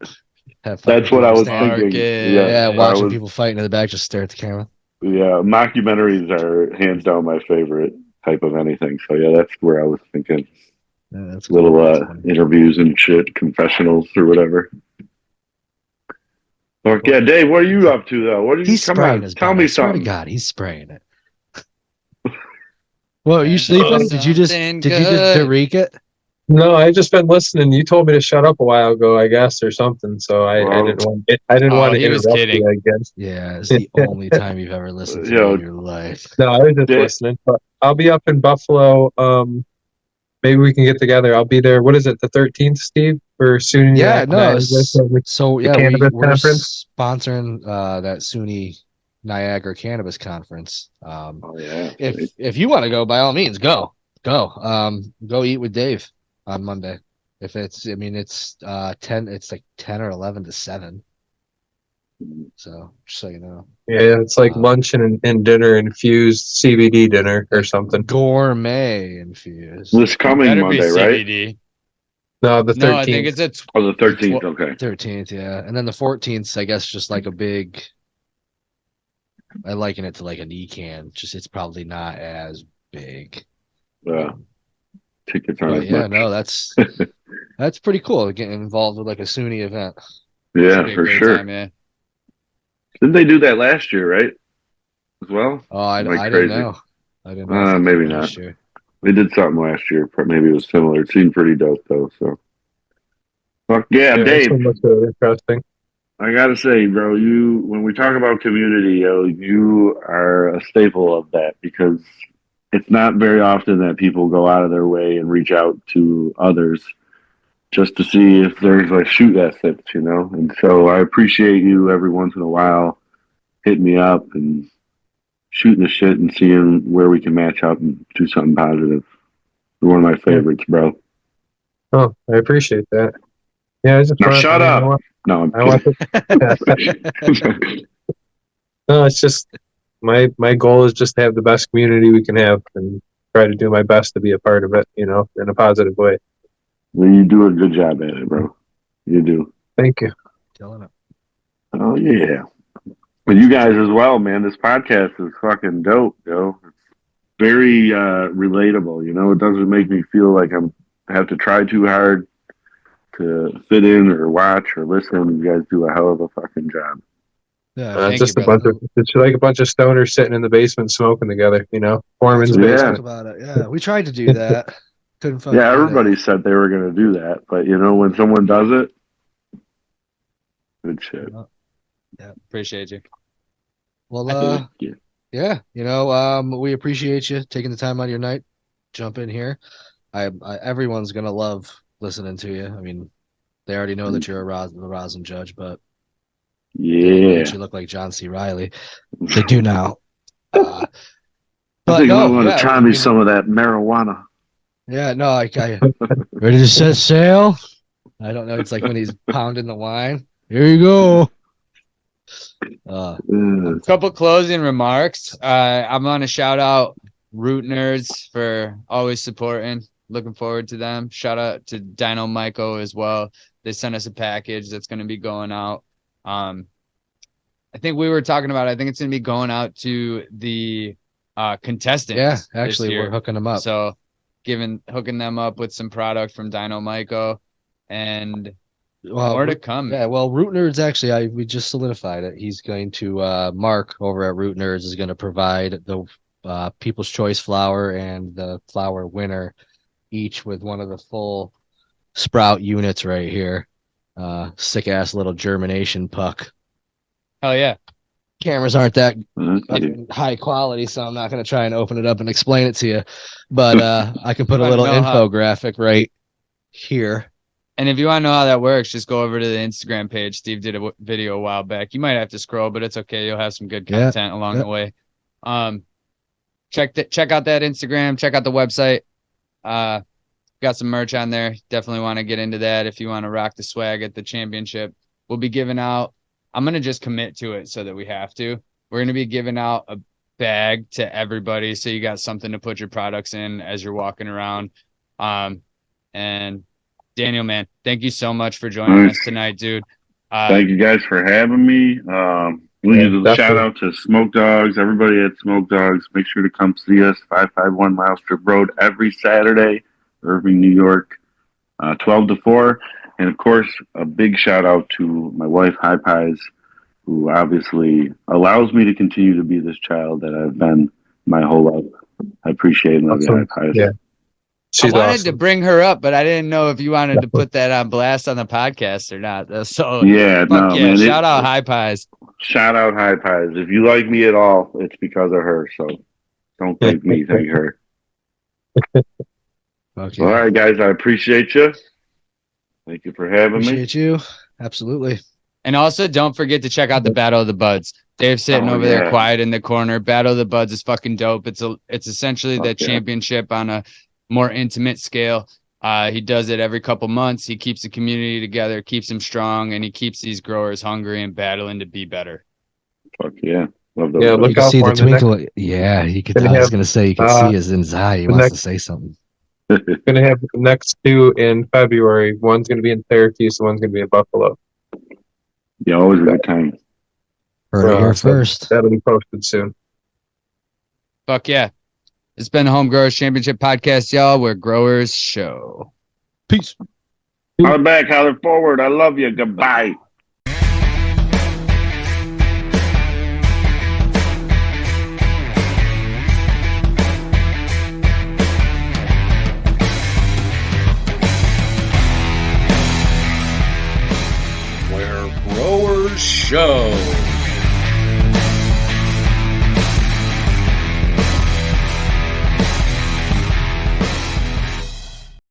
That's what I was thinking. Yeah, watching people fighting in the back, just stare at the camera. Yeah, mockumentaries are hands down my favorite type of anything. So yeah, that's where I was thinking. Yeah, that's little interviews and shit, confessionals or whatever. Yeah, Dave, what are you up to though? What are you? He's spraying his tell me something. I swear to God, he's spraying it. Well, are you sleeping? Did you just Derek it? No, I just been listening. You told me to shut up a while ago, I guess, or something. So I didn't want to interrupt you, I guess. Yeah, it's the only time you've ever listened to me in your life. No, I was just listening. But I'll be up in Buffalo. Maybe we can get together. I'll be there. What is it? The 13th, Steve? Or SUNY? Yeah, no. So yeah, we're sponsoring that SUNY Niagara Cannabis Conference. If you want to go, by all means, go. Go eat with Dave on Monday. It's 10. It's like 10 or 11 to 7. So just so you know. Yeah, it's like lunch and dinner infused CBD dinner or something. Gourmet infused. This coming Monday, right? CBD. No, the 13th. No, I think it's the 13th. Okay. 13th, yeah, and then the 14th, I guess, just like a big. I liken it to like an e-can. Just it's probably not as big. Yeah. Tickets aren't. Yeah, no, that's pretty cool. Getting involved with like a SUNY event. Yeah, for sure. Time, yeah. Didn't they do that last year, right? As well? Oh, I didn't know. I didn't know. Maybe not. Year. They did something last year. Maybe it was similar. It seemed pretty dope, though. So, fuck yeah, Dave. Interesting. I gotta say, bro, when we talk about community, you are a staple of that because it's not very often that people go out of their way and reach out to others just to see if there's a shoot that fits, And so I appreciate you every once in a while hitting me up and shooting the shit and seeing where we can match up and do something positive. You're one of my favorites, bro. Oh, I appreciate that. Yeah, I just now shut up. No, I'm kidding. No, it's just my goal is just to have the best community we can have and try to do my best to be a part of it, in a positive way. Well, you do a good job at it, bro. You do. Thank you. Killing it. Oh yeah. But you guys as well, man. This podcast is fucking dope, yo. It's very relatable. It doesn't make me feel like I have to try too hard to fit in or watch or listen. You guys do a hell of a fucking job. Yeah, It's Thank just you, a bunch of it's like a bunch of stoners sitting in the basement smoking together, Foreman's that's what we Yeah. talk basement. about it. Yeah, we tried to do that. Couldn't fucking Yeah, get everybody it. said they were going to do that, but when someone does it, good shit. Appreciate you. Well, Yeah. yeah, we appreciate you taking the time out of your night, jump in here. Everyone's gonna love listening to you. I mean, they already know that you're the Rosin Judge, but they didn't know Yeah. that you look like John C. Riley. They do now. I But think I no, want to yeah, try I me mean, some of that marijuana. yeah, no, I ready to set sail. I don't know. It's like when he's pounding the wine. Here you go. Yeah. Couple closing remarks. I'm going to shout out Root Nerds for always supporting. Looking forward to them. Shout out to Dino Myco as well. They sent us a package that's going to be going out. I think we were talking about, I think it's going to be going out to the contestants. Yeah, this actually, year. we're hooking them up. So hooking them up with some product from Dino Myco and more to come. Yeah, well, Root Nerds actually, we just solidified it. He's going to Mark over at Root Nerds is going to provide the People's Choice flower and the flower winner, each with one of the full sprout units right here. Sick ass little germination puck. Hell yeah. Cameras aren't that Okay. high quality, so I'm not going to try and open it up and explain it to you. But I can put a Wanna little know how- infographic right here. And if you want to know how that works, just go over to the Instagram page. Steve did a video a while back. You might have to scroll, but it's okay. You'll have some good Yeah, content along yeah. the way. Check out that Instagram. Check out the website. Got some merch on there. Definitely want to get into that if you want to rock the swag at the championship. We'll be giving out. I'm gonna just commit to it so that we have to. We're gonna be giving out a bag to everybody, so you got something to put your products in as you're walking around. And Daniel, man, thank you so much for joining us tonight, dude. Thank you guys for having me. We give a shout out to Smoke Dogs, everybody at Smoke Dogs. Make sure to come see us, 551 Mile Strip Road, every Saturday, Irving, New York, 12 to 4. And, of course, a big shout out to my wife, High Pies, who obviously allows me to continue to be this child that I've been my whole life. I appreciate and love you, High Pies. Yeah. I wanted awesome. to bring her up, but I didn't know if you wanted to put that on blast on the podcast or not. So Yeah, no, yeah, man. shout out High Pies. Shout out High Pies. If you like me at all, it's because of her. So don't thank me, thank her. Okay. All right, guys. I appreciate you. Thank you for having me. Appreciate you. Absolutely. And also, don't forget to check out the Battle of the Buds. Dave's sitting over there quiet in the corner. Battle of the Buds is fucking dope. It's essentially the championship on a more intimate scale. He does it every couple months. He keeps the community together, keeps them strong, and he keeps these growers hungry and battling to be better. Fuck yeah. Love those Yeah, guys. look You can out see for the him. The twinkle. Yeah, he could. Gonna I was have, going to say you can see his in his eye. He the wants next- to say something. Gonna have the next two in February. One's gonna be in Syracuse, and one's gonna be in Buffalo. Yeah, always a good time. Heard it here So first. that'll be posted soon. Fuck yeah. It's been the Home Growers Championship podcast, y'all, where growers show. Peace. Holler back, holler forward. I love you. Goodbye. Where growers show.